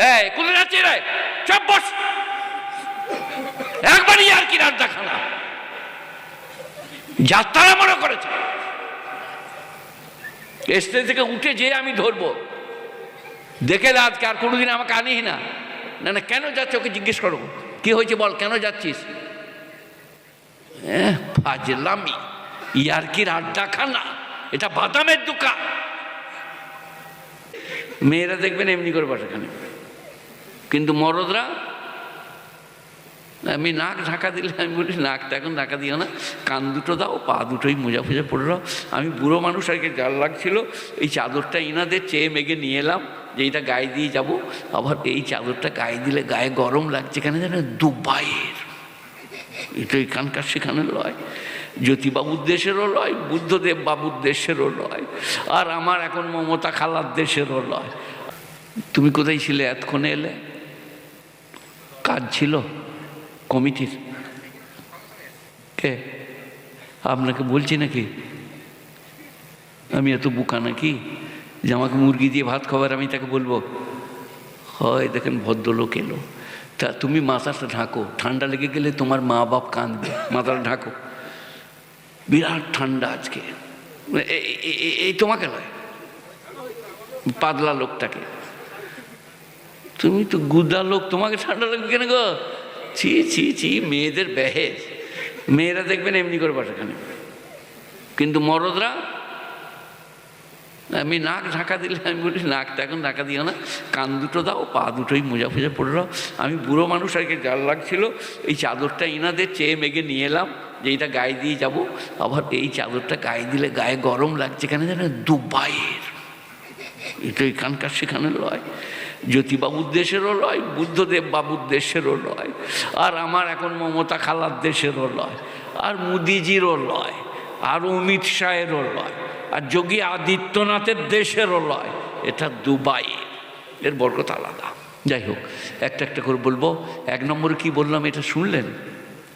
এই কোথায় যাচ্ছি রে? চপ বস, একবারই আর কি রাত দেখানা যাত্রা মনে করেছে। স্টেজ থেকে উঠে যেয়ে আমি ধরবো, দেখে আজকে আর কোনোদিন আমাকে আনিস না। না না, কেন যাচ্ছ ওকে জিজ্ঞেস করো, কি হয়েছে বল, কেন যাচ্ছিস? ফাজলামি, ইয়ার্কির আড্ডা খানা, এটা বাদামের দোকান। মেয়েরা দেখবেন এমনি করে বসে এখানে, কিন্তু মরদরা, আমি নাক ঢাকা দিলে আমি বলি নাকটা এখন ঢাকা দিও না, কান দুটো দাও, পা দুটোই মোজা ফুজা পড়ে দাও। আমি বুড়ো মানুষ, আর কি জাল লাগছিল, এই চাদরটা ইনাদের চেয়ে মেঘে নিয়ে এলাম যে এইটা গায়ে দিয়ে যাব। আবার এই চাদরটা গায়ে দিলে গায়ে গরম লাগছে, কেন জানেন? দুবাইয়ের, এটা এখানকার সেখানে লয়, জ্যোতিবাবুর দেশেরও লয়, বুদ্ধদেব বাবুর দেশেরও লয়, আর আমার এখন মমতা খালার দেশেরও লয়। তুমি কোথায় ছিলে এতক্ষণে? এলে কাজ ছিল কমিটির? কে আপনাকে বলছি নাকি আমি এত বোকা নাকি যে আমাকে মুরগি দিয়ে ভাত খাবার আমি তাকে বলবো? হয় দেখেন ভদ্রলোক এলো, তা তুমি মাথাটা ঢাকো, ঠান্ডা লেগে গেলে তোমার মা বাপ কাঁদবে, মাথাটা ঢাকো। বিরাট ঠান্ডা আজকে, এই তোমাকে নয়, পাতলা লোকটাকে। তুমি তো গুদা লোক, তোমাকে ঠান্ডা লাগবে কেন গো? ছি ছি ছি, মেয়েদের বেহেজ। মেয়েরা দেখবেন এমনি করে বসে এখানে, কিন্তু মরদরা, আমি নাক ঢাকা দিলে আমি বলি নাকটা এখন ঢাকা দিও না, কান দুটো দাও, পা দুটোই মোজা ফুজা পড়ে দাও। আমি বুড়ো মানুষ, আর কি জাল লাগছিল, এই চাদরটা ইনাদের চেয়ে মেঘে নিয়ে এলাম যে এইটা গায়ে দিয়ে যাব। আবার এই চাদরটা গায়ে দিলে গায়ে গরম লাগছে, কেন জানেন? দুবাইয়ের, এটা এখানকার সেখানে লয়, জ্যোতিবাবুর দেশেরও লয়, বুদ্ধদেব বাবুর দেশেরও লয়, আর আমার এখন মমতা খালার দেশেরও লয়, আর মোদিজিরও লয়, আর অমিত শাহেরও লয়, আর যোগী আদিত্যনাথের দেশেরও লয়। এটা দুবাই, এর বরকত আলাদা। যাই হোক, একটা একটা করে বলবো। এক নম্বরে কি বললাম এটা শুনলেন?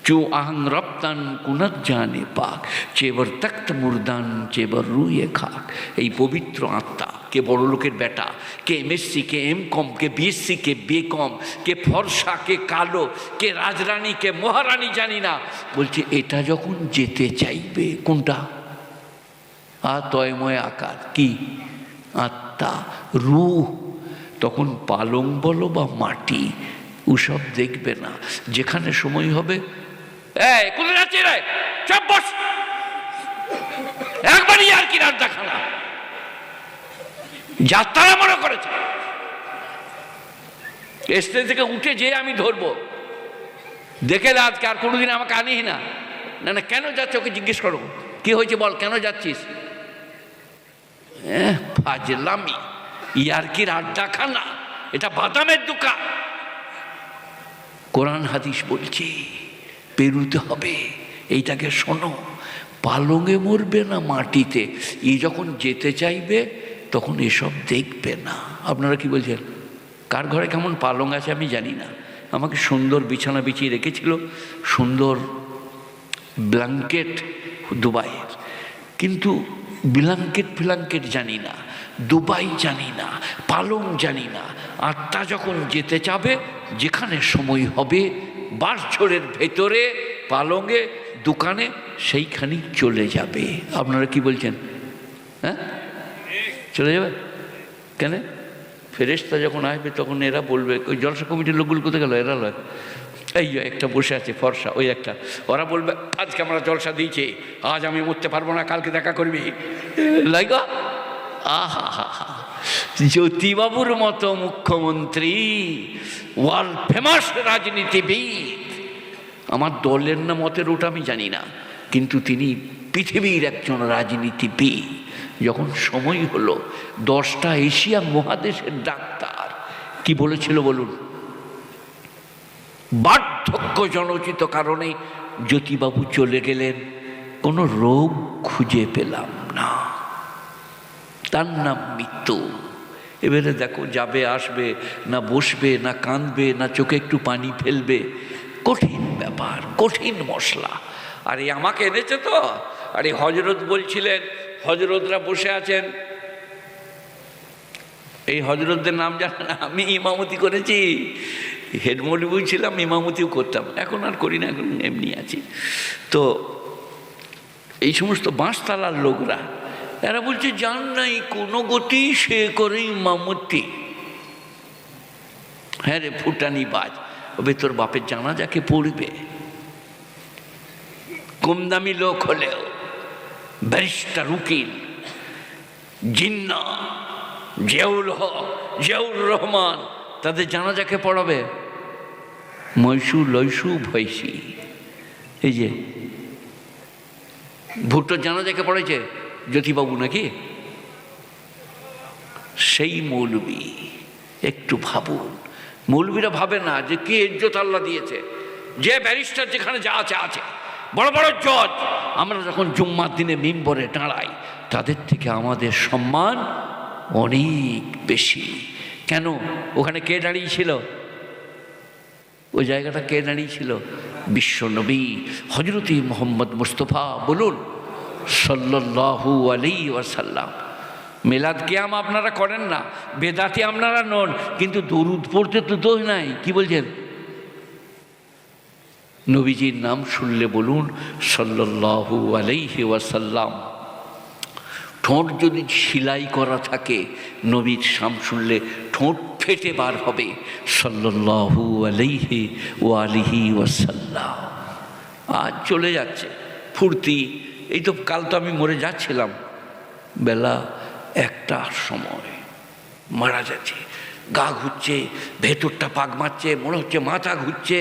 চু আহং রপ্তান কুনত জানে পাক, চেবর তক্ত মুর্দান চেবর রুয়ে খাক। এই পবিত্র আত্মা, কে বড় লোকের বেটা, কে এমএসসি, কে এমকম, কে বিএসসি, কে বেকম, কে ফর্সা, কে কালো, কে রাজরানী, কে মহারানী জানি না, বলছে এটা যখন যেতে চাইবে, কোনটা? তয়ময় আকার, কি? আত্মা, রূহ, তখন পালং বলো বা মাটি, ওসব দেখবে না। যেখানে সময় হবে, এই কোথায় যাচ্ছি রে? চপ বস, একবারই আর কি রাত দেখানা যাত্রা মনে করেছে। স্টেজ থেকে উঠে যেয়ে আমি ধরবো, দেখে আজকে আর কোনোদিন আমাকে আনিস না। না না, কেন যাচ্ছ ওকে জিজ্ঞেস করো, কি হয়েছে বল, কেন যাচ্ছিস? ফাজলামি, ইয়ার্কির আড্ডা খানা, এটা বাদামের দোকান। কোরআন হাদিস বলছে পেরুতে হবে, এইটাকে শোনো। পালঙে মরবে না মাটিতে, এই যখন যেতে চাইবে তখন এসব দেখবে না। আপনারা কি বলছেন? কার ঘরে কেমন পালং আছে আমি জানি না, আমাকে সুন্দর বিছানা বিছিয়ে রেখেছিল, সুন্দর ব্ল্যাঙ্কেট দুবাইয়ের, কিন্তু ব্ল্যাঙ্কেট জানি না, দুবাই জানি না, পালং জানি না। আত্মা যখন যেতে চাবে, যেখানে সময় হবে, বাঁশঝোড়ের ভেতরে, পালঙে, দোকানে, সেইখানেই চলে যাবে। আপনারা কি বলছেন? হ্যাঁ, চলে যাবে কেন? ফেরেশতা যখন আসবে তখন এরা বলবে, ওই জলসা কমিটির লোকগুলো কোথায় গেল? এরা লয়, এই একটা বসে আছে ফর্সা, ওই একটা, ওরা বলবে আজকে আমরা জলসা দিয়েছি, আজ আমি উঠতে পারবো না, কালকে দেখা করবি। লাইগা আহা হা হা, জ্যোতিবাবুর মতো মুখ্যমন্ত্রী, ওয়ার্ল্ড ফেমাস রাজনীতিবিদ, আমার দলের না মতের ওটা আমি জানি না, কিন্তু তিনি পৃথিবীর একজন রাজনীতিবিদ। যখন সময় হলো, 10টা এশিয়া মহাদেশের ডাক্তার কি বলেছিল বলুন? বার্ধক্য জনচিত কারণে জ্যোতিবাবু চলে গেলেন, কোনো রোগ খুঁজে পেলাম না, তার নাম মৃত্যু। এবারে দেখো, যাবে আসবে না, বসবে না, কাঁদবে না, চোখে একটু পানি ফেলবে, কঠিন ব্যাপার, কঠিন মশলা। আর এই আমাকে এনেছে তো, আর এই হজরত বলছিলেন, হজরতরা বসে আছেন, এই হজরতদের নাম জানেন? আমি ইমামতি করেছি, হেড মৌলভী ছিলাম, ইমামতিও করতাম, এখন আর করি না, এখন এমনি আছি। তো এই সমস্ত বাঁশতলার লোকরা এরা বলছে জান নাই কোনো গতি সে করে ইমামতি। হ্যাঁ রে ফুটানি বাজ, ওবে তোর বাপের জানাজাকে পড়বে, কম দামি লোক হলেও ব্যারিস্টার, উকিল, জিন্না, জিয়াউল হক, জিয়াউর রহমান, তাদের জানাজাকে পড়াবে। মৈশু লৈশু ভৈশি, এই যে ভুট্টোর জানাজাকে পড়েছে জ্যোতিবাবু নাকি, সেই মৌলবী। একটু ভাবুন, মৌলবীরা ভাবে না যে কে ইজ্জত আল্লাহ দিয়েছে, যে ব্যারিস্টার যেখানে যা আছে আছে, বড় বড় জজ, আমরা যখন জুম্মার দিনে মিম্বরে দাঁড়াই তাদের থেকে আমাদের সম্মান অনেক বেশি। কেন? ওখানে কে দাঁড়িয়েছিল? ওই জায়গাটা কে দাঁড়িয়েছিল? বিশ্বনবী হযরত মুহাম্মদ মুস্তাফা, বলুন সাল্লাল্লাহু আলাইহি ওয়াসাল্লাম। মিলাদ কিয়াম আপনারা করেন না, বেদাতি আপনারা নন, কিন্তু দরুদ পড়তে তো দোষ নাই। কি বলছেন? নবীজির নাম শুনলে বলুন সাল্লাল্লাহু আলাইহি ওয়াসাল্লাম। ঠোঁট যদি সেলাই করা থাকে, নবীর নাম শুনলে ঠোঁট ফেটে বার হবে সাল্লাল্লাহু আলাইহি ওয়া আলিহি ওয়াসাল্লাম। আজ চলে যাচ্ছে ফুর্তি, এই তো কাল তো আমি মরে যাচ্ছিলাম, বেলা 1টার সময় মারা যাচ্ছে, গা ঘুরছে, ভেতরটা পাক মারছে, মনে হচ্ছে মাথা ঘুরছে।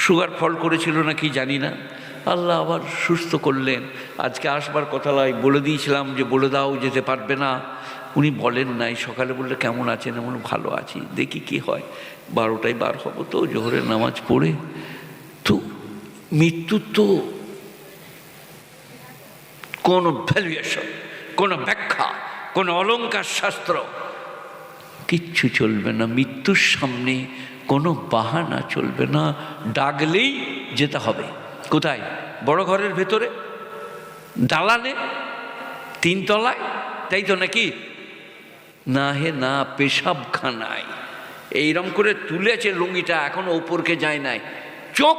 সুগার ফল করেছিল নাকি জানি না, আল্লাহ আবার সুস্থ করলেন। আজকে আসবার কথা নয়, বলে দিয়েছিলাম যে বলে দাও, যেতে পারবে না। উনি বলেন নাই, সকালে বললে কেমন আছেন? এমন ভালো আছি, দেখি কি হয়, 12টায় বার হবো তো জোহরের নামাজ পড়ে। তো মৃত্যুর তো কোনো ভ্যালুয়েশন, কোনো ব্যাখ্যা, কোনো অলঙ্কার শাস্ত্র কিচ্ছু চলবে না। মৃত্যুর সামনে কোনো বাহানা চলবে না, ডাকলেই যেতে হবে। কোথায়? বড় ঘরের ভেতরে, দালানে, 3 তলায়, তাই তো নাকি? না হে না, পেশাবখানায়। এইরকম করে তুলেছে লুঙ্গিটা, এখনো উপরকে যায় নাই, চোখ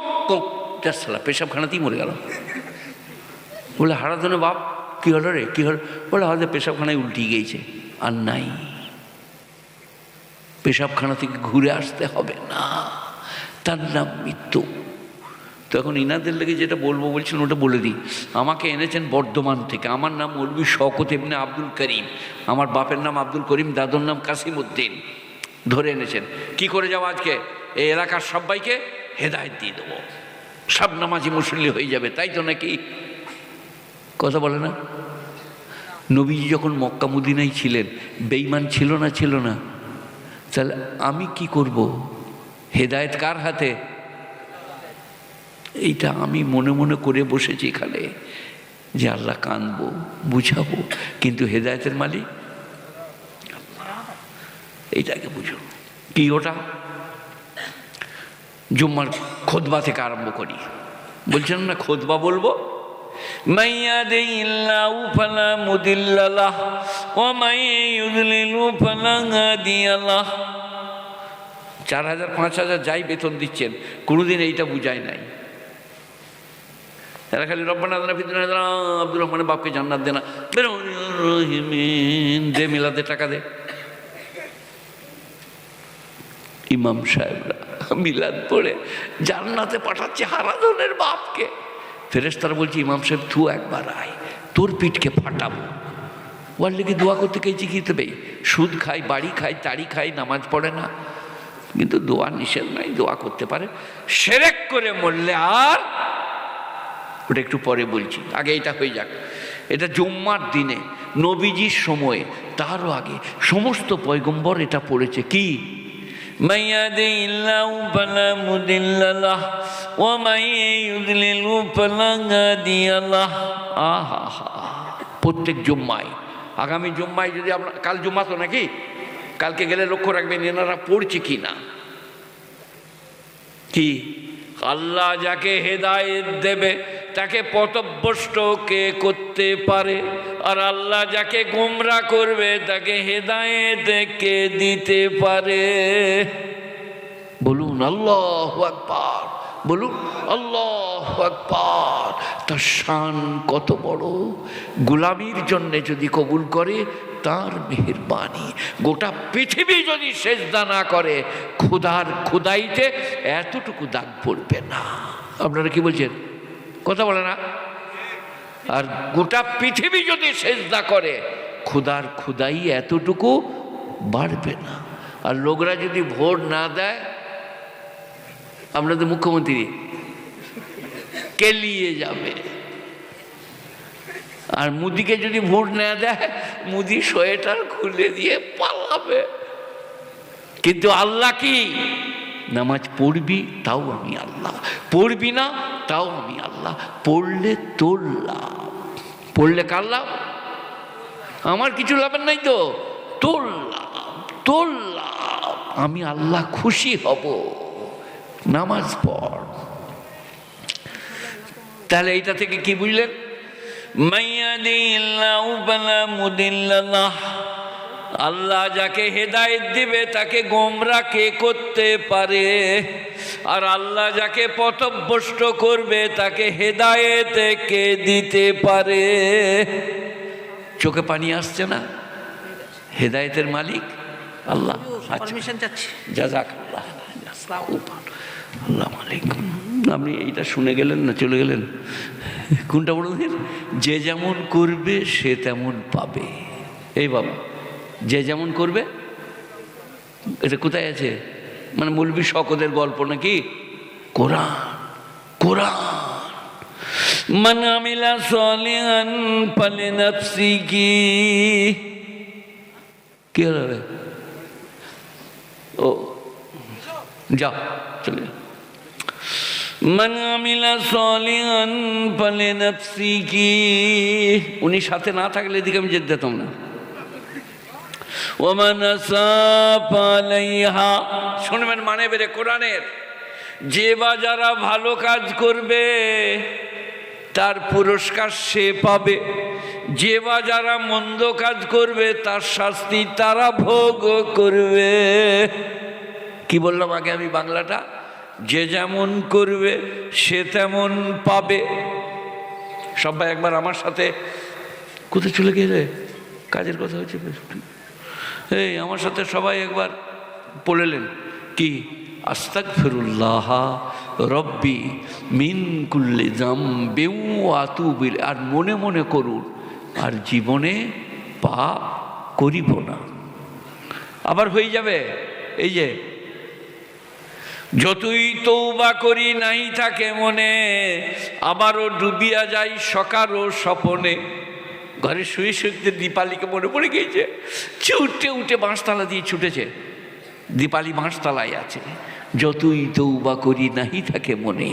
সালা পেশাবখানাতেই মরে গেল। বলে হারাধনে বাপ কী হলো রে, কী হলো? বলে হয়তো পেশাবখানায় উল্টি গিয়েছে, আর নাই। পেশাবখানা থেকে ঘুরে আসতে হবে না, তার নাম মৃত্যু। তো এখন ইনাদের লেগে যেটা বলবো বলছেন ওটা বলে দিই। আমাকে এনেছেন বর্ধমান থেকে, আমার নাম মৌলভী শওকত ইবনে আব্দুল করিম, আমার বাপের নাম আব্দুল করিম, দাদুর নাম কাসিম উদ্দিন। ধরে এনেছেন, কি করে যাবো আজকে? এই এলাকার সবাইকে হেদায়েত দিয়ে দেবো, সব নামাজি মুসল্লি হয়ে যাবে, তাই তো নাকি? কথা বলে না? নবীজি যখন মক্কা মদিনায় ছিলেন, বেঈমান ছিল না? ছিল না? তাহলে আমি কি করব? হেদায়েত কার হাতে? এইটা আমি মনে মনে করে বসেছি এখানে যে আল্লাহ কাঁদবো, বুঝাবো, কিন্তু হেদায়েতের মালিক এইটাকে বুঝো। কি ওটা? জুম্মার খুতবা থেকে আরম্ভ করি। বলছেন না খুতবা বলবো, মান ইয়াহদিহিল্লাহু ফালা মুদিল্লা লাহু ওয়া মান ইউদ্লিলহু ফালা হাদিয়া লাহু। 4000 5000 যাই বেতন দিচ্ছেন, কোনোদিন এইটা বুঝায় নাই। এরা খালি রব্বানা আতিনা ফিদ দুনিয়া হাসানাহ, আব্দুর রহমানের বাপকে জান্নাত দেনা, রহিমিন দে, মিলাদে টাকা দে। ইমাম সাহেবরা মিলাদ পড়ে জান্নাতে পাঠাচ্ছে হারাধনের বাপকে। ফেরেশতারা বলছে ইমাম সাহেব তুই একবার আয়, তোর পিঠকে ফাটাবো। ওর লেগে দোয়া করতে গেছি, কি তবে সুদ খাই, বাড়ি খাই, তাড়ি খাই, নামাজ পড়ে না, কিন্তু দোয়া নিষেধ নাই, দোয়া করতে পারে। শিরক করে মরলে আর ওটা একটু পরে বলছি, আগে এটা হয়ে যাক। এটা জুম্মার দিনে নবীজির সময়ে, তারও আগে সমস্ত পয়গম্বর এটা পড়েছে। কি? মান ইয়াহদিহিল্লাহু ফালা মুদিল্লা লাহু ওয়া মান ইউদ্লিলহু ফালা হাদিয়া লাহু। আহা, প্রত্যেক জুম্মায়, আগামী জুম্মায় যদি আপনার, কাল জুম্মা তো নাকি, কালকে গেলে লক্ষ্য রাখবেন এনারা পড়ছে কি না। কি? আল্লাহ যাকে হেদায়েত দেবে তাকে পথভ্রষ্ট কে করতে পারে? আর আল্লাহ যাকে গোমরাহ করবে তাকে হেদায়েত কে দিতে পারে? বলুন আল্লাহু আকবার, বলুন আল্লাহু আকবার। তার শান কত বড়! গোলামির জন্য যদি কবুল করে তার মেহেরবানি। গোটা পৃথিবী যদি সেজদা না করে খোদার খোদাইতে এতটুকু দাগ পড়বে না। আপনারা কি বলছেন? কথা বলে না? আর গোটা পৃথিবী যদি সেজদা করে খোদার খোদাই এতটুকু বাড়বে না। আর লোকরা যদি ভোট না দেয়, আপনাদের মুখ্যমন্ত্রী কেলিয়ে যাবে। আর মুদিকে যদি ভোট না দেয়, মুদি সোয়েটার খুলে দিয়ে পালাবে। কিন্তু আল্লাহ কি? নামাজ পড়বি তাও আমি আল্লাহ, পড়বি না তাও আমি আল্লাহ। পড়লে তোর লাভ, পড়লে কার লাভ? আমার কিছু লাভের নাই তো, তোর লাভ, তোর লাভ। আমি আল্লাহ খুশি হব। নামাজ পড়। তাহলে এইটা থেকে কি বুঝলেন? আল্লাহ যাকে হেদায়েত দিবে তাকে গোমরাহ কে করতে পারে? আর আল্লাহ যাকে পথভ্রষ্ট করবে তাকে হেদায়েত কে দিতে পারে? চোখে পানি আসছে না? হেদায়েতের মালিক আল্লাহ। পারমিশন চাচ্ছি। জাযাকাল্লাহ। আসসালামু আলাইকুম। আপনি এইটা শুনে গেলেন না চলে গেলেন? কোনটা বলুন? যে যেমন করবে সে তেমন পাবে। এই বাবা, যে যেমন করবে, এটা কোথায় আছে? মানে মৌলবি শকতের গল্প নাকি? কোরআন, কোরআন। মান আমিলা সালিহান ফালিনাফসিহি। কি হবে? ও যাও, চলে যাও। মান আমিলা সালিহান ফালিনাফসিহি। উনি সাথে না থাকলে এদিকে আমি যেতে দিতাম না। ওমান আসাফা আলাইহা। শুনবেন মানে বেরে কোরআনের। যে বা যারা ভালো কাজ করবে তার পুরস্কার সে পাবে, যে বা যারা মন্দ কাজ করবে তার শাস্তি তারা ভোগ করবে। কি বললাম আগে আমি বাংলাটা? যে যেমন করবে সে তেমন পাবে। সবাই একবার আমার সাথে, কোথায় চলে গেলে? কাজের কথা হচ্ছে। এই আমার সাথে সবাই একবার পড়লেন কি? আস্তাগফিরুল্লাহ রব্বি মিন কুল্লি যামবিন ওয়া আতুবু ইলাইহি। আর মনে মনে করুন, আর জীবনে পাপ করিব না। আবার হয়ে যাবে। এই যে যতই তওবা করি নাই থাকে মনে, আবারও ডুবিয়া যাই সকার ও স্বপনে। ঘরে শুয়ে শুয়ে দীপালিকে মনে পড়ে গিয়েছে। ছুটে উঠে বাঁশতলা দিয়ে ছুটেছে। দীপালি বাঁশতলায় আছে। যতই তওবা করি নাহি থাকে মনে,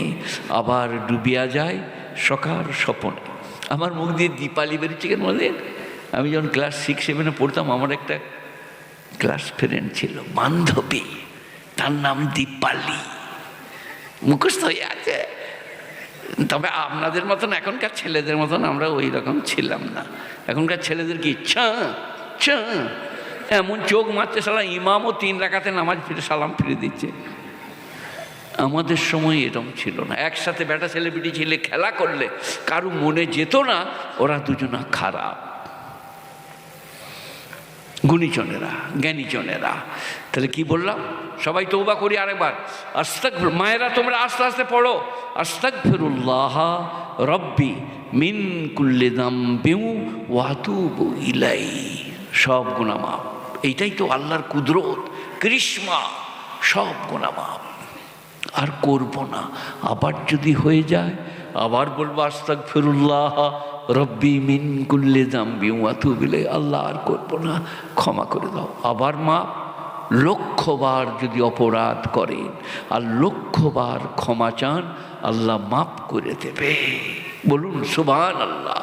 আবার ডুবিয়া যায় সকার স্বপনে। আমার মুখ দিয়ে দীপালি বেরোচ্ছে কেন বলেন? আমি যখন ক্লাস 6-7 পড়তাম, আমার একটা ক্লাস ফ্রেন্ড ছিল, বান্ধবী, তার নাম দীপালি। মুখস্থ হয়ে আছে। তবে আপনাদের মতন এখনকার ছেলেদের মতন আমরা ওই রকম ছিলাম না। এখনকার ছেলেদের কি এমন চোখ মারছে, সালা ইমামও 3 রাকাতে নামাজ ফিরে সালাম ফিরে দিচ্ছে। আমাদের সময় এরকম ছিল না। একসাথে বেটা ছেলে বিটি ছেলে খেলা করলে কারো মনে যেত না ওরা দুজনা খারাপ। গুণীজনেরা, জ্ঞানীজনেরা। তাহলে কি বললাম? সবাই তওবা করি আরেকবার। আস্তাগফির। মায়েরা তোমরা আস্তে আস্তে পড়ো। আস্তাগফিরুল্লাহ রব্বি মিন কুল্লি যামবিন ওয়া আতুবু ইলাইহি। সব গুনাহ মাফ। এইটাই তো আল্লাহর কুদরত, করিশ্মা। সব গুনাহ মাফ। আর করব না। আবার যদি হয়ে যায় আবার বলবো আস্তাগফিরুল্লাহ রব্বি মিন কুল্লি যামবিন ওয়া আতুবু ইলাইহি। আল্লাহ আর করব না, ক্ষমা করে দাও। আবার মাফ। লক্ষবার যদি অপরাধ করেন আর লক্ষবার ক্ষমা চান, আল্লাহ মাফ করে দেবে। বলুন সুবহানাল্লাহ,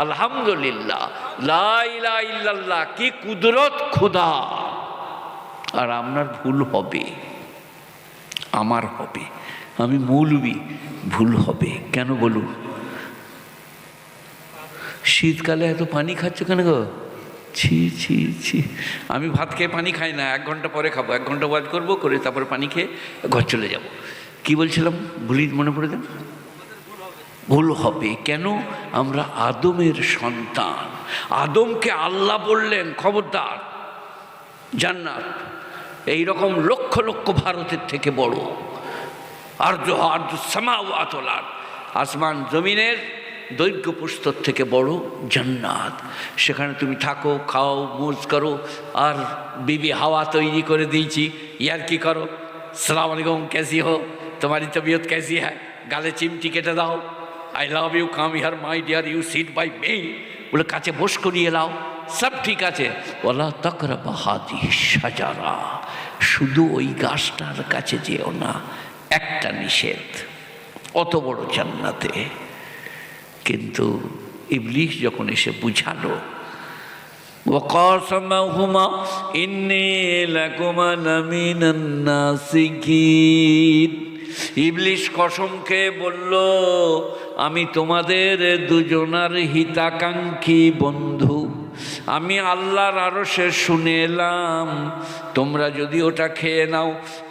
আলহামদুলিল্লাহ, লা ইলাহা ইল্লাল্লাহ। কি কুদরত খোদা। আর আপনার ভুল হবে, আমার হবে। আমি মৌলবি, ভুল হবে। কেন বলুন? শীতকালে এত পানি খাচ্ছ কেন গো? ছি ছি ছি, আমি ভাত খেয়ে পানি খাই না, 1 ঘন্টা পরে খাবো, 1 ঘন্টা ওয়াজ করবো, করে তারপরে পানি খেয়ে ঘর চলে যাব। কি বলছিলাম ভুলি, মনে পড়ে দেন? ভুল হবে কেন? আমরা আদমের সন্তান। আদমকে আল্লাহ বললেন খবরদার, জান্নাত এইরকম লক্ষ লক্ষ ভারতের থেকে বড়, আসমান জমিনের দৈর্ঘ্য প্রস্তর থেকে বড় জান্নাত। সেখানে তুমি থাকো, খাও, মৌজ করো। আর বিবি হাওয়া তৈরি করে দিয়েছি, ইয়ার কি করো, সালাম আলাইকুম, कैसी हो, तुम्हारी तबीयत कैसी है, গালে চিমটি কেটে দাও, I love you, come here my dear, you sit by me, বলে কাছে বস করিয়ে লাও, সব ঠিক আছে। ওয়ালা তাকরাবা হাদিহি শাজারা, শুধু ওই গাছটার কাছে যেও না, একটা নিষেধ, অত বড় জান্নাতে। কিন্তু ইবলিস যখন এসে বুঝালো, ওয়াকাসামাহুমা ইন্নী লাকুমা লামিনান নাসিকিন, ইবলিস কসম খেয়ে বলল, আমি তোমাদের দুজনার হিতাকাঙ্ক্ষী বন্ধু। আমি আল্লাহর আরশে শুনে এলাম, তোমরা যদি ওটা খেয়ে নাও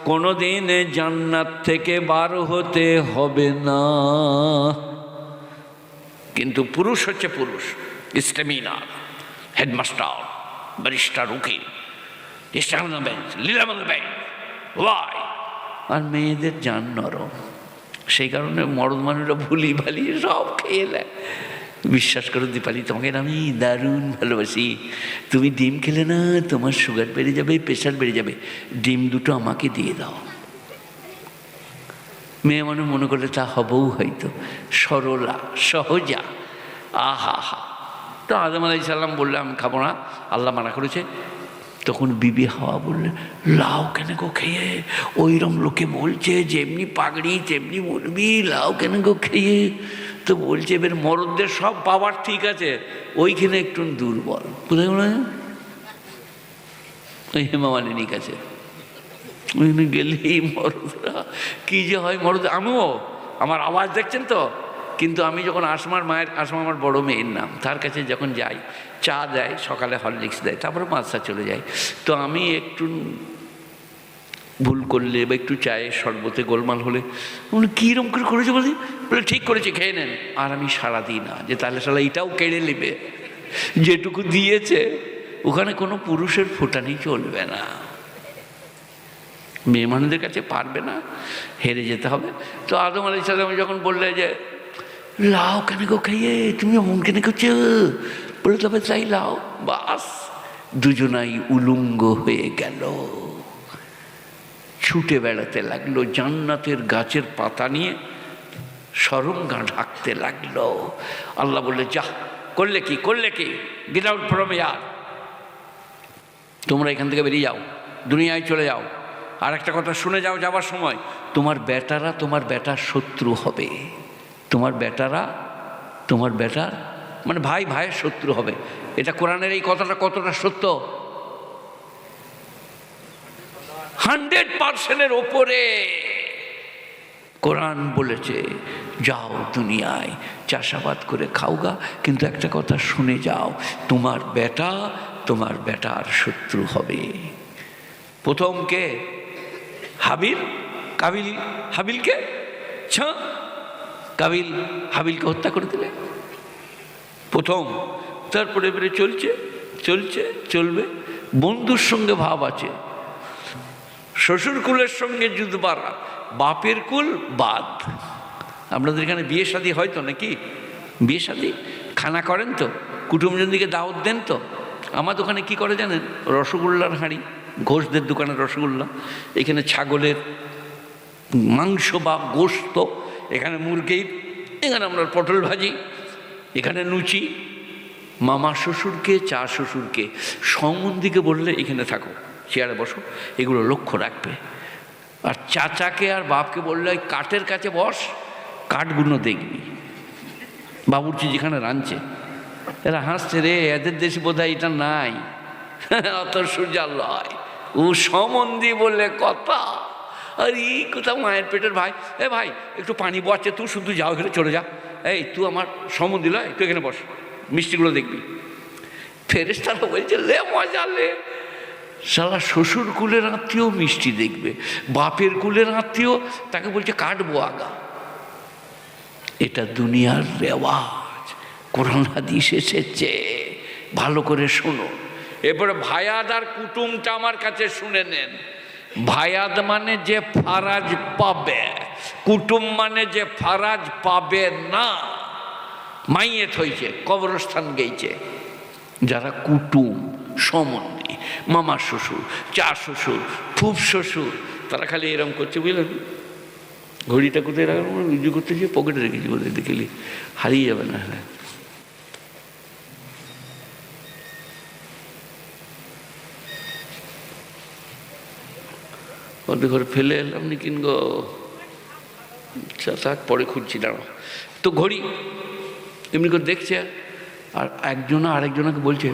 কোনোদিন জান্নাত থেকে বার হতে হবে না। কিন্তু পুরুষ হচ্ছে পুরুষ, স্টেমিনার, হেডমাস্টার, ব্যারিস্টার, উকিল, ওয়াই, আর মেয়েদের জান নরম। সেই কারণে মরদ মানুষরা ভুলি ভালি সব খেয়ে নেয়। বিশ্বাস করো দীপালি, তোমাকে আমি দারুণ ভালোবাসি, তুমি ডিম খেলে না তোমার সুগার বেড়ে যাবে, প্রেশার বেড়ে যাবে, ডিম দুটো আমাকে দিয়ে দাও। মেয়ে মানুষ মনে করলে তা হবও হয়তো, সরলা সহজা, আহা হা। তো আদম আলাইহিস সালাম বললে আমি খাবো না, আল্লাহ মানা করেছে। তখন বিবি হাওয়া বললে, লাও কেন গো খেয়ে, ওইরম লোকে বলছে যেমনি পাগড়ি তেমনি বলবি, লাও কেন গো খেয়ে। তো বলছে এবার মরদদের সব পাওয়ার ঠিক আছে, ওইখানে একটু দুর্বল। কোথায় মনে হয় ওই হেমা মালিনীর কাছে, ওইখানে গেলেই মরদরা কী যে হয়। মরদ আমিও, আমার আওয়াজ দেখছেন তো, কিন্তু আমি যখন আসমার মায়ের, আসমা আমার বড় মেয়ের নাম, তার কাছে যখন যাই, চা দেয়, সকালে হরলিক্স দেয়, তারপরে মাদ্রাসা চলে যায়। তো আমি একটু ভুল করলে বা একটু চায়ে শরবতে গোলমাল হলে বলে কীরকম করে করেছে, বলি বলে ঠিক করেছে খেয়ে নেন। আর আমি সাড়া দিই না, যে তাহলে সালা এটাও কেড়ে নেবে, যেটুকু দিয়েছে ওখানে কোনো পুরুষের ফোটানি চলবে না। মেয়ে মানুষদের কাছে পারবে না, হেরে যেতে হবে। তো আদম আলাইহিস সালাম যখন বললে যে লাও কেন গো খাইয়ে, তুমি অমন কেন করছো, বলে তবে চাই লাও, বাস দুজনাই উলঙ্গ হয়ে গেল, ছুটে বেড়াতে লাগলো, জান্নাতের গাছের পাতা নিয়ে সরঙ্গা ঢাকতে লাগলো। আল্লাহ বললে, যা করলে কি, করলে কি, গেট আউট ফ্রম হিয়ার, তোমরা এখান থেকে বেরিয়ে যাও, দুনিয়ায় চলে যাও। আর একটা কথা শুনে যাও যাবার সময়, তোমার বেটারা তোমার বেটার শত্রু হবে, তোমার বেটারা তোমার বেটার মানে ভাই ভাইয়ের শত্রু হবে। এটা কোরআনের এই কথাটা কতটা সত্য? 100% ওপরে কোরআন বলেছে, যাও দুনিয়ায় চাষাবাদ করে খাওগা, কিন্তু একটা কথা শুনে যাও, তোমার বেটা তোমার বেটার শত্রু হবে। প্রথম কে? হাবিল। কাবিল হাবিলকে, কাবিল হাবিলকে হত্যা করে দিলে প্রথম। তারপরে এবারে চলছে চলছে চলবে, বন্ধুর সঙ্গে ভাব আছে, শ্বশুর কুলের সঙ্গে যুদ্ধ বাড়া, বাপের কুল বাদ। আপনাদের এখানে বিয়ে শাদী হয় তো নাকি? বিয়ে শাদী খানা করেন তো, কুটুমজনদিকে দাওয়াত দেন তো? আমার দোকানে কি করে জানেন? রসগোল্লার হাঁড়ি, ঘোষদের দোকানে রসগোল্লা, এখানে ছাগলের মাংস বা গোশত, এখানে মুরগির, এখানে আমরা পটল ভাজি, এখানে লুচি। মামা শ্বশুরকে, চা শ্বশুরকে, সম্বন্ধীকে বললে এখানে থাকো, চেয়ারে বসো, এগুলো লক্ষ্য রাখবে। আর চাচাকে আর বাপকে বললে ওই কাঠের কাছে বস, কাঠগুলো দেখবি, বাবুর্চি যেখানে রাঁধছে। এরা হাসছে, রে এদের দেশে বোধ হয় এটা নাই, অত সূর্যা লয়, ও সম্বন্ধী বললে কথা। আর এই কোথাও মায়ের পেটের ভাই, এ ভাই একটু পানি বোয়াচ্ছে, তুই শুধু যাও, এখানে চলে যা, এই তুই আমার সম্বন্ধী লয়, তুই এখানে বস, মিষ্টিগুলো দেখবি। ফেরেশতারা বলছে লে মজা লে, শালা শ্বশুর কুলের আত্মীয় মিষ্টি দেখবে, বাপের কুলের আত্মীয় তাকে বলছে কাটবো আগা। এটা দুনিয়ার রেওয়াজ, কোরআন হাদিস এসেছে, ভালো করে শোনো। এরপরে ভায়াদ আর কুটুমটা আমার কাছে শুনে নেন। ভায়াদ মানে যে ফারাজ পাবে, কুটুম মানে যে ফারাজ পাবে না। মাইয়েত হয়েছে, কবরস্থান গেছে, যারা কুটুম সম্বন্ধী, মামা শ্বশুর, চা শ্বশুর, ফুফ শ্বশুর, তারা খালি এরম করছে, বুঝলেন? ঘড়িটা কোথায় রাখবো, রুজু করতেছি, পকেটে রেখেছি, কোথায় দেখলি হারিয়ে যাবে না। হ্যাঁ, ওদের ঘরে ফেলে এলাম নি কিন গো, তার পরে খুঁজছি, দাঁড়ো। তো ঘড়ি এমনি করে দেখছে, আর একজনা আরেকজনকে বলছে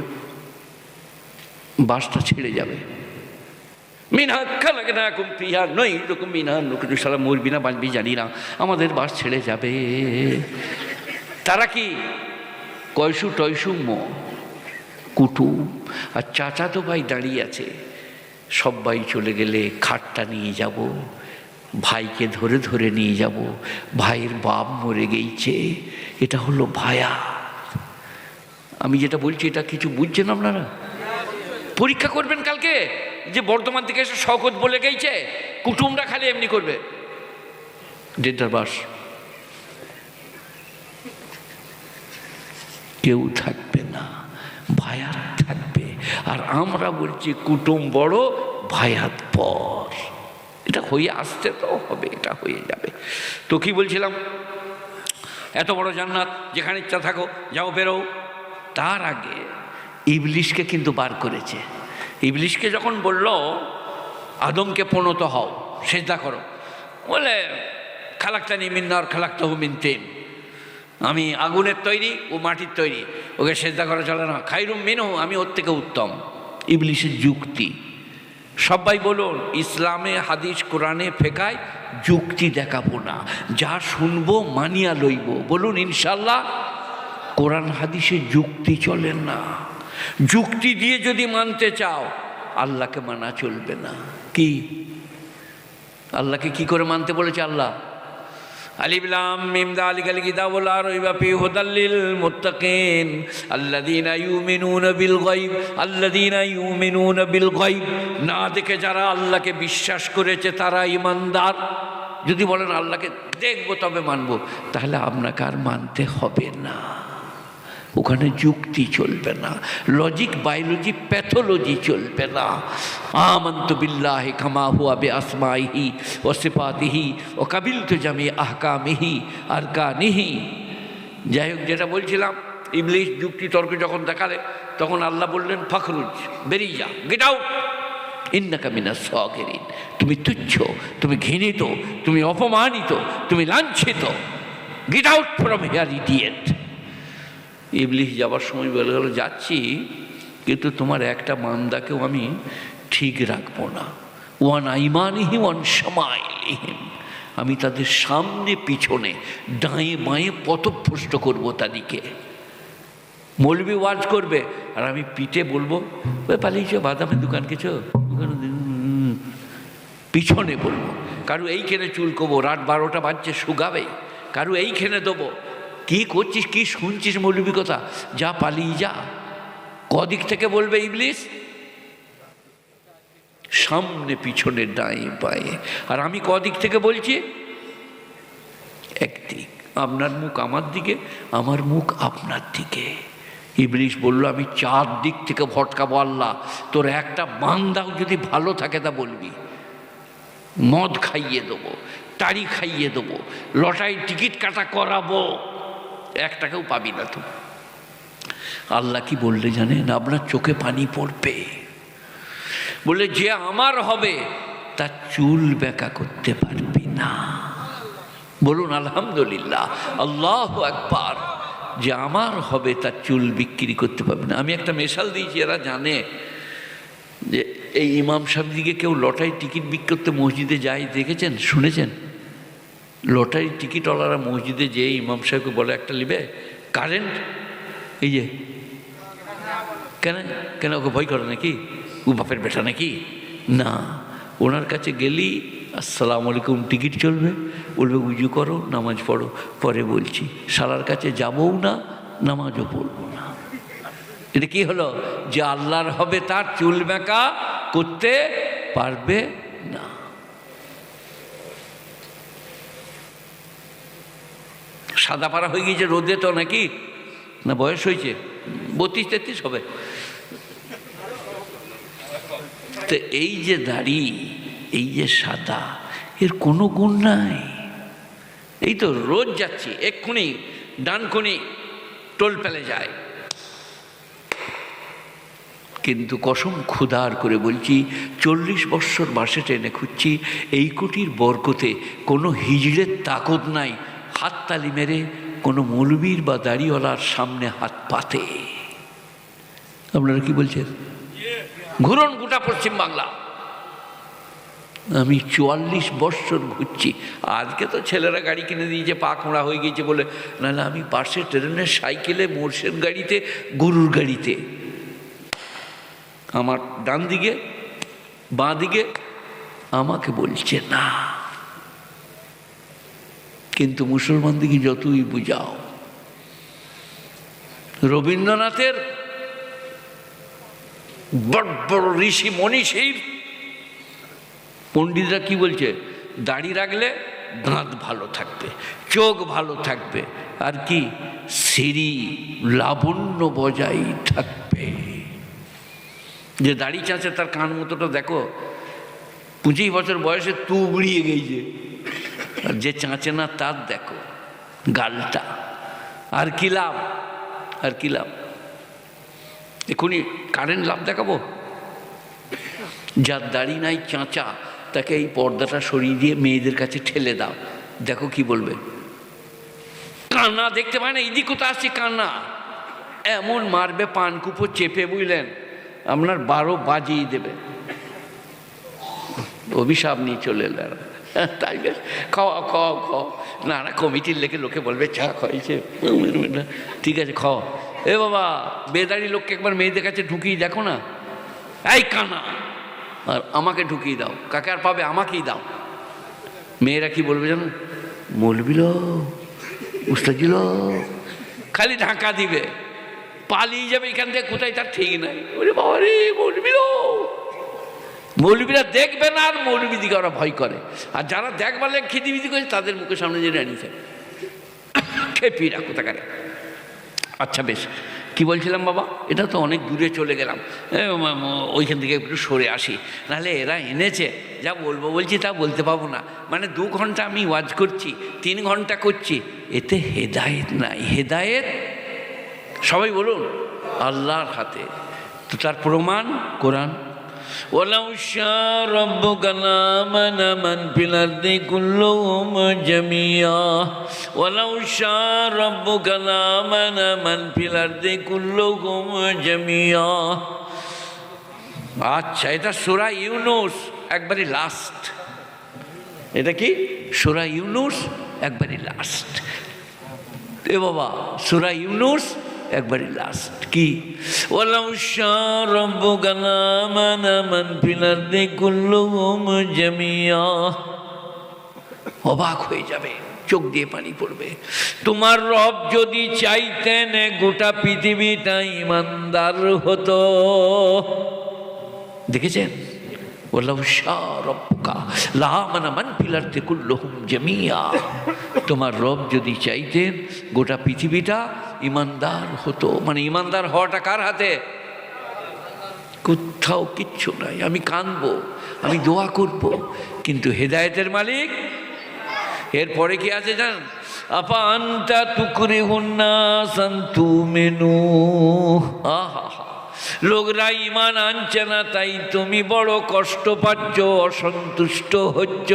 বাসটা ছেড়ে যাবে। মিনা খালাকে না এরকম প্রিয়া নই এরকম মিনা কিছু, সারা মরবি না বাঁচবি জানি না, আমাদের বাস ছেড়ে যাবে। তারা কি কয়সু টয়সু কুটুম, আর চাচা তো ভাই দাঁড়িয়ে আছে, সবাই চলে গেলে খাটটা নিয়ে যাব, ভাইকে ধরে ধরে নিয়ে যাব, ভাইয়ের বাপ মরে গেছে, এটা হলো ভায়া। আমি যেটা বলছি এটা কিছু বুঝছেন আপনারা? পরীক্ষা করবেন কালকে, যে বর্ধমান থেকে এসে শওকত বলে গেছে, কুটুমরা খালি এমনি করবে, দেড়টার বাস, কেউ থাকবে না, ভায়াত থাকবে। আর আমরা বলছি কুটুম বড় ভায়াত পর। এটা হয়ে আসতে তো হবে, এটা হয়ে যাবে। তো কি বলছিলাম, এত বড় জান্নাত, যেখানে ইচ্ছা থাকো যাও বেরো। তার আগে ইবলিশকে কিন্তু বার করেছে। ইবলিশকে যখন বলল আদমকে প্রণত হও, সেজদা করো, বলে খালাক্তানি মিন নার খালাক্তাহু মিন তিন, আমি আগুনের তৈরি, ও মাটির তৈরি, ওকে সেজদা করা চলে না। খায়রুম মিনহু, আমি ওর থেকে উত্তম। ইবলিশের যুক্তি। সবাই বলুন, ইসলামে হাদিস কোরআনে ফেকায় যুক্তি দেখাবো না, যা শুনবো মানিয়া লইব। বলুন ইনশাল্লাহ। কোরআন হাদিসে যুক্তি চলে না। যুক্তি দিয়ে যদি মানতে চাও, আল্লাহকে মানা চলবে না। কি আল্লাহকে কি করে মানতে বলেছে আল্লাহ? আলিফ লাম মিম যালিকাল কিতাবু লা রাইবা ফীহি হুদাল লিল মুত্তাকিন আল্লাযীনা ইউমিনুনা বিল গায়ব, আল্লাযীনা ইউমিনুনা বিল গায়ব। না দেখে যারা আল্লাহকে বিশ্বাস করেছে তারা ঈমানদার। যদি বলেন আল্লাহকে দেখবো তবে মানবো, তাহলে আপনাকে আর মানতে হবে না। ওখানে যুক্তি চলবে না, লজিক বায়োলজি প্যাথোলজি চলবে না। আমানতু বিল্লাহি কামা হুয়া বিআসমাইহি ওয়া সিফাতিহি ওয়া কাবিলতু জামি আহকামিহি আরকানিহি। যাই হোক, যেটা বলছিলাম, ইবলিশ যুক্তি তর্ক যখন দেখালে, তখন আল্লাহ বললেন ফাখরুজ, বেরিয়ে যা, গেট আউট, ইন্নাকা মিনাস সাগিরিন, তুমি তুচ্ছ, তুমি ঘৃণিত, তুমি অপমানিত, তুমি লাঞ্ছিত, get out from here idiot. ইবলিশ যাবার সময় বলে গেল, যাচ্ছি, কিন্তু তোমার একটা মান্দাকেও আমি ঠিক রাখবো না। ওয়ান আইমানিহিম ওয়ান শামাইলিহিম, আমি তাদের সামনে পিছনে ডাঁয়ে বাঁয়ে পথভ্রষ্ট করবো তাদেরকে। মৌলবি ওয়াজ করবে আর আমি পিঠে বলবো পালিয়েছো, বাদামের দোকান কিছু, পিছনে বলবো। কারু এইখানে চুলকোবো, রাত 12টা বাজছে, শুকাবে, কারু এইখানে দেবো। কি করছিস, কি শুনছিস মৌলবি কথা, যা পালিয়ে যা। কদিক থেকে বলবে ইবলিশ? সামনে পিছনে ডাঁয়ে বাঁয়ে। আর আমি কদিক থেকে বলছি? একদিক, আপনার মুখ আমার দিকে, আমার মুখ আপনার দিকে। ইবলিশ বলল, আমি 4 দিক থেকে ভটকাবো আল্লাহ, তোর একটা বান্দাও যদি ভালো থাকে তা বলবি। মদ খাইয়ে দেবো, টাড়ি খাইয়ে দেবো, লটারির টিকিট কাটা করাবো, 1 টাকাও পাবি না তো। আল্লাহ কি বললে জানেন? আপনার চোখে পানি পড়বে। বললে, যে আমার হবে তার চুল বেঁকা করতে পারবি না। বলুন আলহামদুলিল্লাহ, আল্লাহু আকবার। যে আমার হবে তার চুল বিক্রি করতে পারবে না। আমি একটা মেশাল দিয়েছি, এরা জানে যে এই ইমাম সাহেব দিকে কেউ লটারির টিকিট বিক্রি করতে মসজিদে যায়, দেখেছেন, শুনেছেন? লটারির টিকিটওয়ালারা মসজিদে যেয়ে ইমাম সাহেবকে বলে, একটা নেবে কারেন্ট, এই যে কেন কেন ওকে ভয় করে নাকি? ও বাপের বেটা নাকি? না, ওনার কাছে গেলেই আসসালামু আলাইকুম টিকিট চলবে, বলবে উজু করো, নামাজ পড়ো, পরে বলছি। শালার কাছে যাবও না, নামাজও পড়বো না। এটা কি হলো? যে আল্লাহর হবে তার চুল বেঁকা করতে পারবে না। সাদা পাড়া হয়ে গিয়েছে রোদে তো নাকি? না বয়স হয়েছে 32-33 হবে। তো এই যে দাড়ি, এই যে সাদা, এর কোনো গুণ নাই। এই তো রোজ যাচ্ছি, এক্ষুনি ডানকুনি টোল পেলে যায়। কিন্তু কসম খুদার করে বলছি, 40 বৎসর বাসে টেনে খুঁজছি, এই কোটির বরকতে কোনো হিজড়ের তাকত নাই হাততালি মেরে কোনো মৌলবীর বা দাড়িওয়ালার সামনে হাত পাতে। আপনারা কি বলছেন? ঘুরন গোটা পশ্চিম বাংলা। আমি 44 বৎসর ঘুরছি। আজকে তো ছেলেরা গাড়ি কিনে দিয়েছে, পা খোঁড়া হয়ে গিয়েছে বলে, নাহলে আমি পাশে ট্রেনের সাইকেলে, মোর্শের গাড়িতে, গরুর গাড়িতে, আমার ডান দিকে বাঁ দিকে আমাকে বলছে না। কিন্তু মুসলমান দিকে যতই বুঝাও, রবীন্দ্রনাথের বড় বড় ঋষি মনীষীর পণ্ডিতরা কি বলছে? দাড়ি রাখলে দাঁত ভালো থাকবে, চোখ ভালো থাকবে, আর কি শ্রী লাবণ্য বজায় থাকবে। যে দাড়ি চাঁচে তার কান মতোটা দেখো, 25 বছর বয়সে তুবড়িয়ে গেছে। আর যে চাঁচে না তার দেখো গালটা। আর কি লাভ? আর কি লাভ? এখনই কারেন্ট লাভ দেখাবো। যার দাড়ি নাই, চাঁচা, তাকে এই পর্দাটা সরিয়ে দিয়ে মেয়েদের কাছে ঠেলে দাও, দেখো কি বলবে। কান্না দেখতে পায় না, এদিক কোথায় আসছে কান্না, এমন মারবে পানকুপো চেপে, বুঝলেন, আপনার 12 বাজিয়ে দেবে। অভিশাপ নিয়ে চলে এলেন। তাই বেশ, খাওয়া খাওয়া খাও। না না, কমিটির লেখে লোকে বলবে চা খাইছে, ঠিক আছে খাও। এ বাবা, বেদারি লোককে একবার মেয়েদের কাছে ঢুকিয়ে দেখো না, এই কানা, আর আমাকে ঢুকিয়ে দাও, কাকে আর পাবে? আমাকেই দাও। মেয়েরা কি বলবে জানো? মৌলবিল, উস্তাদিল, খালি ঢাকা দিবে, পালিয়ে যাবে এখান থেকে, কোথায় তার ঠিক নাই। ওরে বাবা রে, মৌলবিল। মৌলবীরা দেখবে না, আর মৌলবী দিকে ওরা ভয় করে। আর যারা দেখবার লেগে খিদিবিদি করে, তাদের মুখের সামনে যে আনিছে খেপি রাখো তাকারে। আচ্ছা বেশ, কি বলছিলাম বাবা? এটা তো অনেক দূরে চলে গেলাম, ওইখান থেকে একটু সরে আসি, নাহলে এরা এনেছে যা বলবো বলছি তা বলতে পাবো না। মানে 2 ঘন্টা আমি ওয়াজ করছি, 3 ঘন্টা করছি, এতে হেদায়েত নাই। হেদায়েত সবাই বলুন আল্লাহর হাতে। তো তার প্রমাণ কোরআন। ওয়ালাউ শাআ রাব্বুকা লামানা মান ফিল আরদি কুল্লুহুম জামিয়া, ওয়ালাউ শাআ রাব্বুকা লামানা মান ফিল আরদি কুল্লুহুম জামিয়া। আচ্ছা, এটা সূরা ইউনূস, একবারে লাস্ট। এটা কি? সূরা ইউনূস, একবারে লাস্ট। এ বাবা, সূরা ইউনূস একবারে লাস্ট। কি? ওয়ালাউ শাআ রাব্বুকা লামানা মান ফিল আরদি কুল্লুহুম জামিয়া। অবাক হয়ে যাবে, চোখ দিয়ে পানি পড়বে। তোমার রব যদি চাইতেন গোটা পৃথিবীটা ইমানদার হতো। দেখেছেন? ওয়ালাউ শাআ রাব্বুকা লামানা মান ফিল আরদি কুল্লুহুম জামিয়া। তোমার রব যদি চাইতেন গোটা পৃথিবীটা ইমানদার হতো। মানে ইমানদার হওয়াটা কার হাতে? কোথাও কিচ্ছু নাই। আমি কাঁদবো, আমি দোয়া করব, কিন্তু হেদায়েতের মালিক। এরপরে কি আছে জান? আপা আনতা তুকরিহুন নাস আন তুমিনু। আহা, লোকরা ইমান আনছে না, তাই তুমি বড় কষ্ট পাচ্ছ, অসন্তুষ্ট হচ্ছ।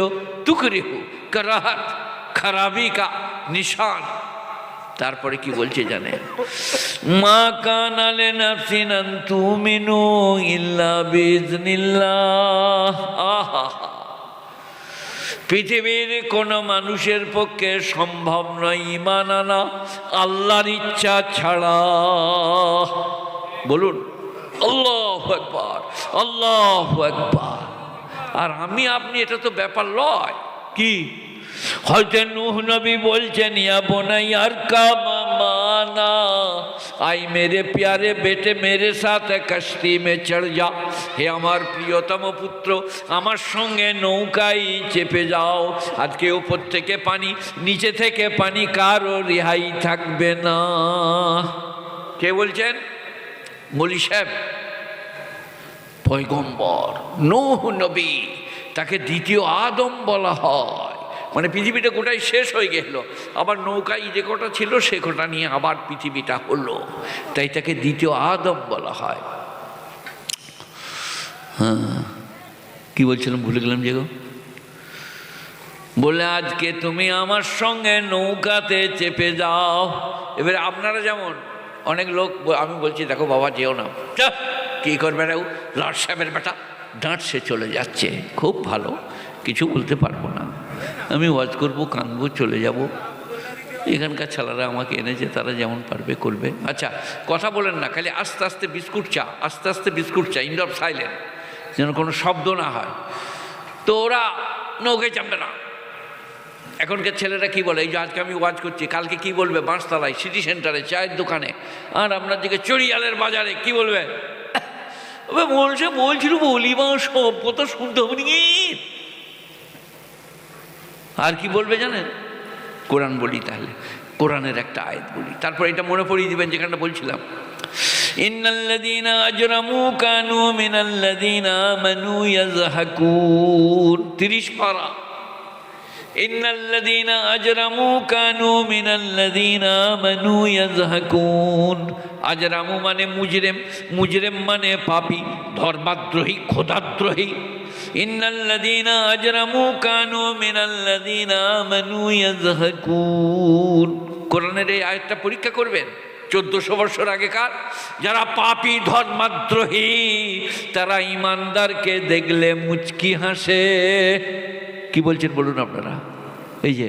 তুকরিহু কারাহাত, খারাবি কা নিশান। তারপরে কি বলছে জানেন? মা কানা লিনাফসিন আন তুমিনু ইল্লা বিইজনিল্লাহ। আহা, পৃথিবীর কোনো মানুষের পক্ষে সম্ভব নয় ঈমান আনা আল্লাহর ইচ্ছা ছাড়া। বলুন আল্লাহু আকবার, আল্লাহু আকবার। আর আমি আপনি এটা তো ব্যাপার লয় কি, হয়তো নূহ নবী বলছেন ইয়া বুনাইয়ার কামা মানা, আই মেরে প্যারে বেটে মেরে সাথে কশ্তি মে চড় যা, হে আমার প্রিয়তম পুত্র আমার সঙ্গে নৌকায় চেপে যাও। আজকে উপর থেকে পানি, নিচে থেকে পানি, কারো রেহাই থাকবে না। কে বলছেন? মৌলী সাহেব, পয়গম্বর নূহ নবী, তাকে দ্বিতীয় আদম বলা হয়। মানে পৃথিবীটা গোটাই শেষ হয়ে গেল, আবার নৌকায় যে কটা ছিল সে কটা নিয়ে আবার পৃথিবীটা হলো, তাই তাকে দ্বিতীয় আদম বলা হয়। হ্যাঁ, কি বলছিলাম ভুলে গেলাম যে গো। বলে আজকে তুমি আমার সঙ্গে নৌকাতে চেপে যাও। এবারে আপনারা যেমন অনেক লোক, আমি বলছি দেখো বাবা যেও না, কী করবে রে লর্ড সাহেবের বেটা, ডাঁট সে চলে যাচ্ছে, খুব ভালো, কিছু বলতে পারবো না, আমি ওয়াজ করবো, কাঁদবো, চলে যাব। এখানকার ছেলেরা আমাকে এনেছে, তারা যেমন পারবে করবে। আচ্ছা কথা বলেন না, খালি আস্তে আস্তে বিস্কুট চা, আস্তে আস্তে বিস্কুট চা, ইন্ড অফ সাইলেন্ট, যেন কোনো শব্দ না হয়। তো ওরা নৌকায় চাপবে না। এখনকার ছেলেরা কি বলে, এই যে আজকে আমি ওয়াজ করছি, কালকে কি বলবে বাঁশতলায়, সিটি সেন্টারে, চায়ের দোকানে, আর আপনার দিকে চড়িয়ালের বাজারে কি বলবে, বলছে বলছিল বলি মা সব কথা শুনতে হবে নি। আর কি বলবে জানেন? কোরআন বলি, তাহলে কোরআনের একটা আয়াত বলি, তারপর এটা মনে পড়িয়ে দিবেন যেখানটা বলছিলাম, ইন্নাল্লাযীনা আজরামু কানু মিনাল্লাযীনা আমানু ইয়াযহাকুন, 30 পারা। ইন্নাল্লাযীনা আজরামু কানু মিনাল্লাযীনা আমানু ইয়াযহাকুন। আজরামু মানে মুজরিম, মুজরিম মানে পাপী, ধর্মাদ্রোহী, খোদাদ্রোহী। ইন্নাল্লাযীনা আজরামু কানু মিনাল্লাযীনা আমানু ইয়াযহাকুন। কোরআনের এই আয়াতটা পরীক্ষা করবেন, 1400 বছর আগেকার যারা পাপী, ধর্মাদ্রোহী, তারা ইমানদারকে দেখলে মুচকি হাসে। কি বলছেন বলুন আপনারা? এই যে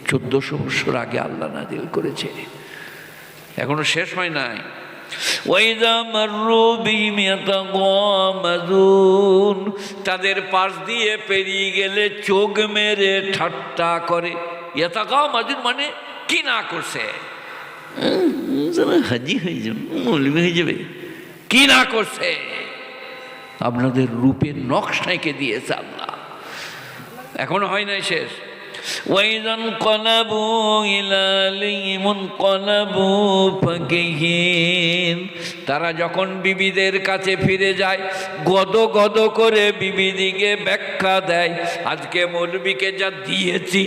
1400 বছর আগে আল্লাহ নাযিল করেছে, এখনো শেষ হয় নাই। ওয়াইযা মাররু বিহিম ইয়াতাগামাযুন, তাদের পাশ দিয়ে পেরিয়ে গেলে চোখ মেরে ঠাট্টা করে। ইয়াতাগামাযুন মানে কি না করছে, হাজি হয়ে যাবে, মৌলবি হয়ে যাবে, কি না করছে, আপনাদের রূপের নকশা এঁকে দিয়েছে আল্লাহ, এখনো হয় নাই শেষ। ওয়াইযান কলাবু ইলা লিমুন কলাবু ফাকিহিন, তারা যখন বিবিদের কাছে ফিরে যায় গদ গদ করে বিবিদিকে ব্যাখ্যা দেয়, আজকে মৌলবীকে যা দিয়েছি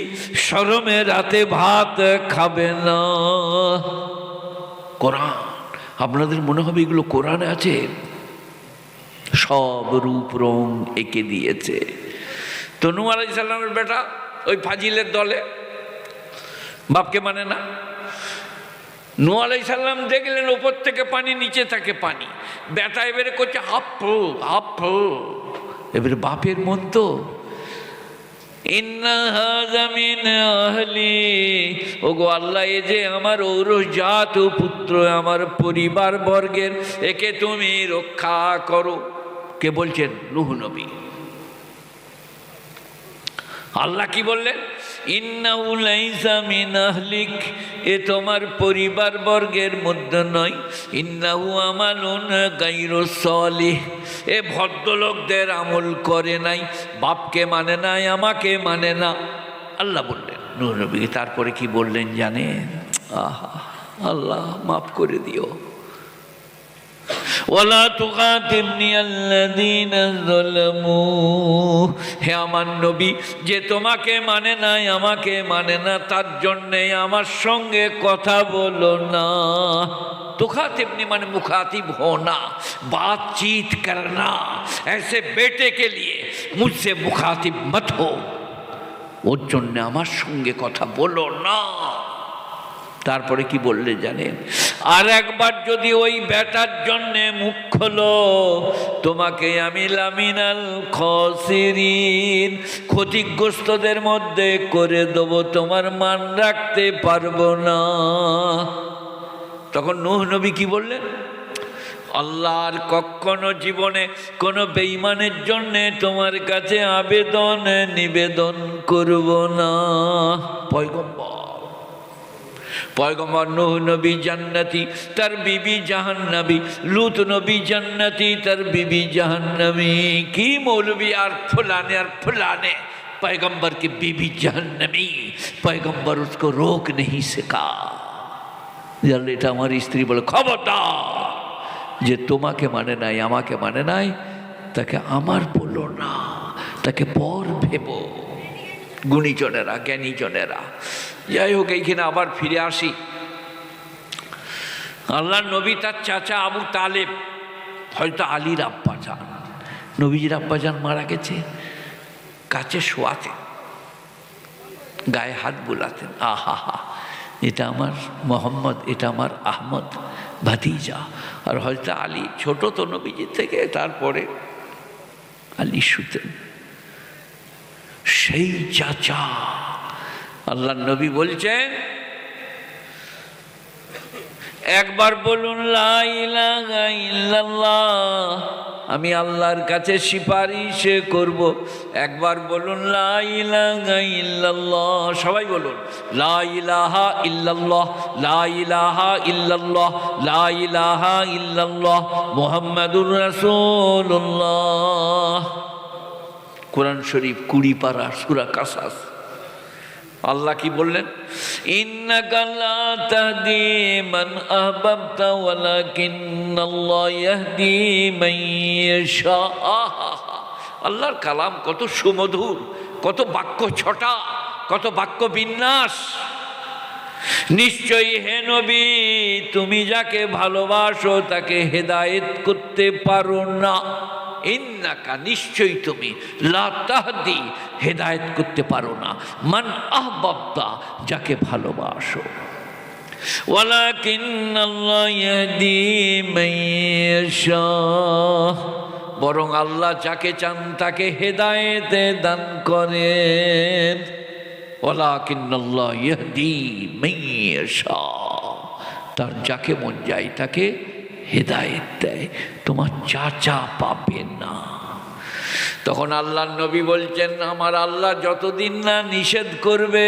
শরমে রাতে ভাত খাবে না। কোরআন, আপনাদের মনে হবে এগুলো কোরআনে আছে, সব রূপ রং এঁকে দিয়েছে। তো নূহ আলাইহিস সালামের বেটা ওই ফাজিলের দলে, বাপকে মানে না। নূহ আলাইহিস সালাম দেখলেন ওপর থেকে পানি, নিচে থাকে পানি, বেটা এবারে করছে হাফু হাফু। এবারে বাপের মন তো, ইন্না হাযা মিন আহলি, ওগো আল্লাহ এ যে আমার ঔরসজাত পুত্র, আমার পরিবার বর্গের, একে তুমি রক্ষা করো। কে বলছেন? নূহ নবী। আল্লাহ কি বললেন? ইন্নাহু লাইসা মিন আহলিক, এ তোমার পরিবার বর্গের মধ্যে নয়। ইন্নাহু আমালুন গায়রু সালিহ, এ ভদ্রলোকদের আমল করে নাই, বাপকে মানে নাই, আমাকে মানে না। আল্লাহ বললেন নূহ নবীকে। তারপরে কি বললেন জানেন? আহা, আল্লাহ মাফ করে দিও। ওয়ালা তুগাতিবনি আল্লাযীনা যালামু, হে আমার নবী, যে তোমাকে মানে নাই, আমাকে মানে না, তার জন্যে আমার সঙ্গে কথা বলো না। तुखातिबनी माने मुखातिब होना, बातचीत करना। ऐसे बेटे के लिए मुझसे मुखातिब मत हो, ওর জন্য আমার সঙ্গে কথা বলো না। তারপরে কি বললে জানেন? আর একবার যদি ওই বেটার জন্যে মুখ খোলো, তোমাকে আমি লামিনাল খাসিরিন, ক্ষতিগ্রস্তদের মধ্যে করে দেবো, তোমার মান রাখতে পারবো না। তখন নূহ নবী কি বললেন? আল্লাহর কখনো জীবনে কোনো বেঈমানের জন্যে তোমার কাছে আবেদন নিবেদন করব না। পয়গম্বর নূহ নবী জান্নাতি, তার বিবি জাহান্নামী। লূত নবী জান্নাতি, তার বিবি জাহান্নামী। কি মৌলবি আর फुलाने पैगंबर की बीबी जहन्नमी, पैगंबर उसको रोक नहीं सका। এটা আমার স্ত্রী বলে, খবরদার, যে তোমাকে মানে নাই, আমাকে মানে নাই, তাকে আমার বলো না, তাকে পর ভেবো। গুণীজনেরা, জ্ঞানীজনেরা। যাই হোক, এইখানে আবার ফিরে আসি। আল্লাহ নবী তার চাচা আবু তালেব, হয়তো আলীর আব্বাজান, নবীজির আব্বাজান মারা গেছে, কাছে শোয়াতেন, গায়ে হাত বুলাতেন, আহা হা, এটা আমার মোহাম্মদ, এটা আমার আহমদ ভাতিজা। আর হয়তো আলী ছোট তো নবীজির থেকে, তারপরে আলী শুতেন। সেই চাচা, আল্লাহ নবী বলছেন, একবার বলুন লা ইলাহা ইল্লাল্লাহ, আমি আল্লাহর কাছে সুপারিশ করব। একবার বলুন লা ইলাহা ইল্লাল্লাহ, সবাই বলুন লা ইলাহা ইল্লাল্লাহ, লা ইলাহা ইল্লাল্লাহ, লা ইলাহা ইল্লাল্লাহ মুহাম্মাদুর রাসূলুল্লাহ। কোরআন শরীফ 20 পারা, সূরা কাসাস। আল্লাহ কি বললেন? ইন্নাকা লা তাহদি মান আহবাবতা ওয়ালাকিন্নাল্লাহ ইয়াহদি মান ইয়াশা। আল্লাহর কালাম কত সুমধুর, কত বাক্য ছটা, কত বাক্য বিন্যাস। নিশ্চয়ই হে নবী, তুমি যাকে ভালোবাসো তাকে হেদায়েত করতে পারো না। ইন্নাকা, নিশ্চয়ই তুমি, লা তাহদি, হেদায়েত করতে পারো না, মান আহবাবতা, যাকে ভালোবাসো, ওয়ালাকিন্নাল্লাহ ইয়াহদি মান ইয়াশা, বরং আল্লাহ যাকে চান তাকে হেদায়েত দান করেন। ওয়ালাকিন্নাল্লাহ ইয়াহদি মান ইয়াশা, তার যাকে মন যায় তাকে হেদায়েত দেয়। তোমার চাচা পাবে না। তখন আল্লাহর নবী বলছেন, আমার আল্লাহ যতদিন না নিষেধ করবে,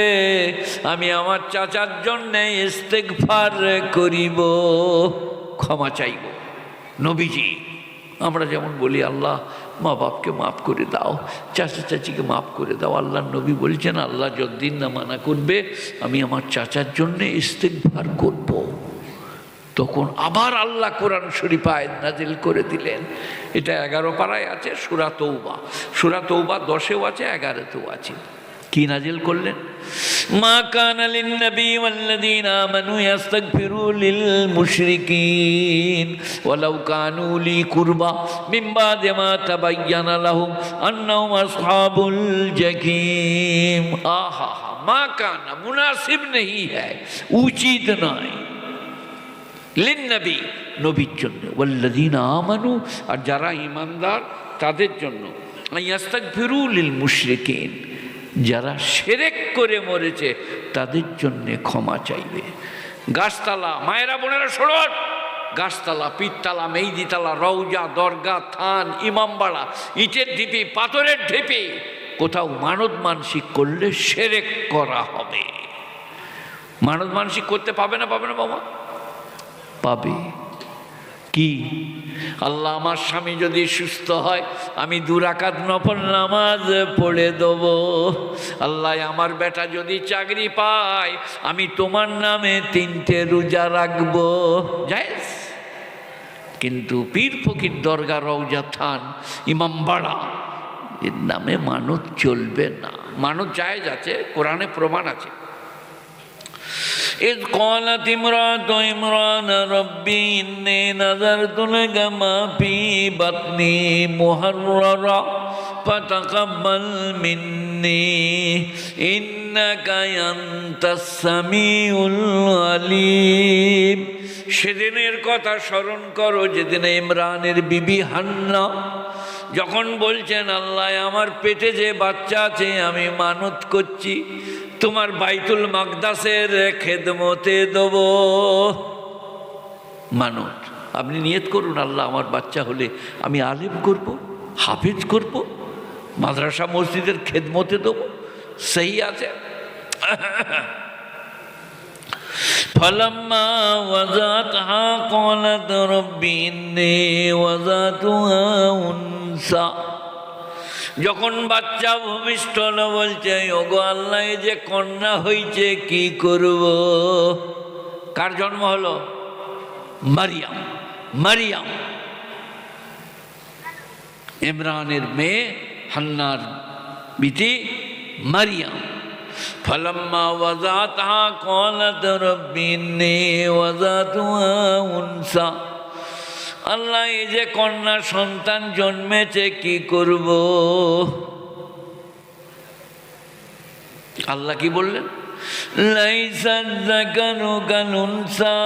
আমি আমার চাচার জন্যে ইস্তেগফার করিব, ক্ষমা চাইব। নবীজি, আমরা যেমন বলি আল্লাহ মা বাপকে মাফ করে দাও, চাচা চাচিকে মাফ করে দাও, আল্লাহর নবী বলছেন আল্লাহ যতদিন না মানা করবে, আমি আমার চাচার জন্যে ইস্তেগফার করব। তখন আবার আল্লাহ কোরআন শরীফ আয়াত নাজিল করে দিলেন। এটা 11 পারায় আছে, সূরা তৌবা। সূরা তৌবা 10-এও আছে, 11-তেও আছে। কি নাজিল করলেন? মা কানা লিন নবী ওয়াল্লাযীনা আমানু ইস্তাগফিরু লিল মুশরিকিন ওয়ালাউ কানু লি কুরবা মিন বাদি মা তাবায়্যানা লাহুম আন্নাহুম আসহাবুল জাহিম। আহা, মা কানা, মুনাসিব নেই হ্যায়, উচিত নয়, লিন নবী, নবীর জন্য, ওয়াল্লাযীনা আমানু, আর যারা ঈমানদার তাদের জন্য, ইস্তাগফিরু লিল মুশরিকিন, যারা শিরক করে মরেছে তাদের জন্য ক্ষমা চাইবে। গাছতলা, মায়েরা বোনেরা শোনেন, গাছতলা, পীরতলা, মেইদিতলা, রওজা, দরগা, থান, ইমামবাড়া, ইটের ঢিপি, পাথরের ঢিপি, কোথাও মানত মানসিক করলে শিরক করা হবে। মানত মানসিক করতে পাবে না, পাবে না বাবা? পাবে। কি? আল্লাহ আমার স্বামী যদি সুস্থ হয়, আমি 2 রাকাত নফল নামাজ পড়ে দেব। আল্লাহ আমার বেটা যদি চাকরি পায়, আমি তোমার নামে 3টে রোজা রাখবো। জায়েজ। কিন্তু পীর ফকির, দরগা, রওজা, থান, ইমামবাড়া, এর নামে মানত চলবে না। মানত জায়েজ আছে, কোরআনে প্রমাণ আছে। إذ قالت امرأة عمران ربي إني نذرت لك ما في بطني محررا ফাতাকাব্বাল মিন্নি ইন্নাকা আনতাস সামিউল আলিম। সেদিনের কথা স্মরণ করো যেদিন ইমরানের বিবি হান্না যখন বলছেন, আল্লাহ আমার পেটে যে বাচ্চা আছে আমি মানত করছি তোমার বাইতুল মাকদাসের খেদমতে দেব। মানত আপনি নিয়ত করুন, আল্লাহ আমার বাচ্চা হলে আমি আলেম করব, হাফেজ করব, মাদ্রাসা মসজিদের খেদমতে দেব। সেই আছে। فلما وضعتها قالت رب إني وضعتها أنثى। যখন বাচ্চা ভূমিষ্ঠ হলো বলছে, ওগো আল্লাহ এই যে কন্যা হইছে কি করব? কার জন্ম হলো? মারিয়াম। মারিয়াম ইমরানের মেয়ে, হান্নার বিটি মারিয়াম। فلما وضعتها قالت رب إني وضعتها أنثى। আল্লাহ এই যে কন্যা সন্তান জন্মেছে কি করব? আল্লাহ কি বললেন? লাইসা যাকারু কাল উনসা।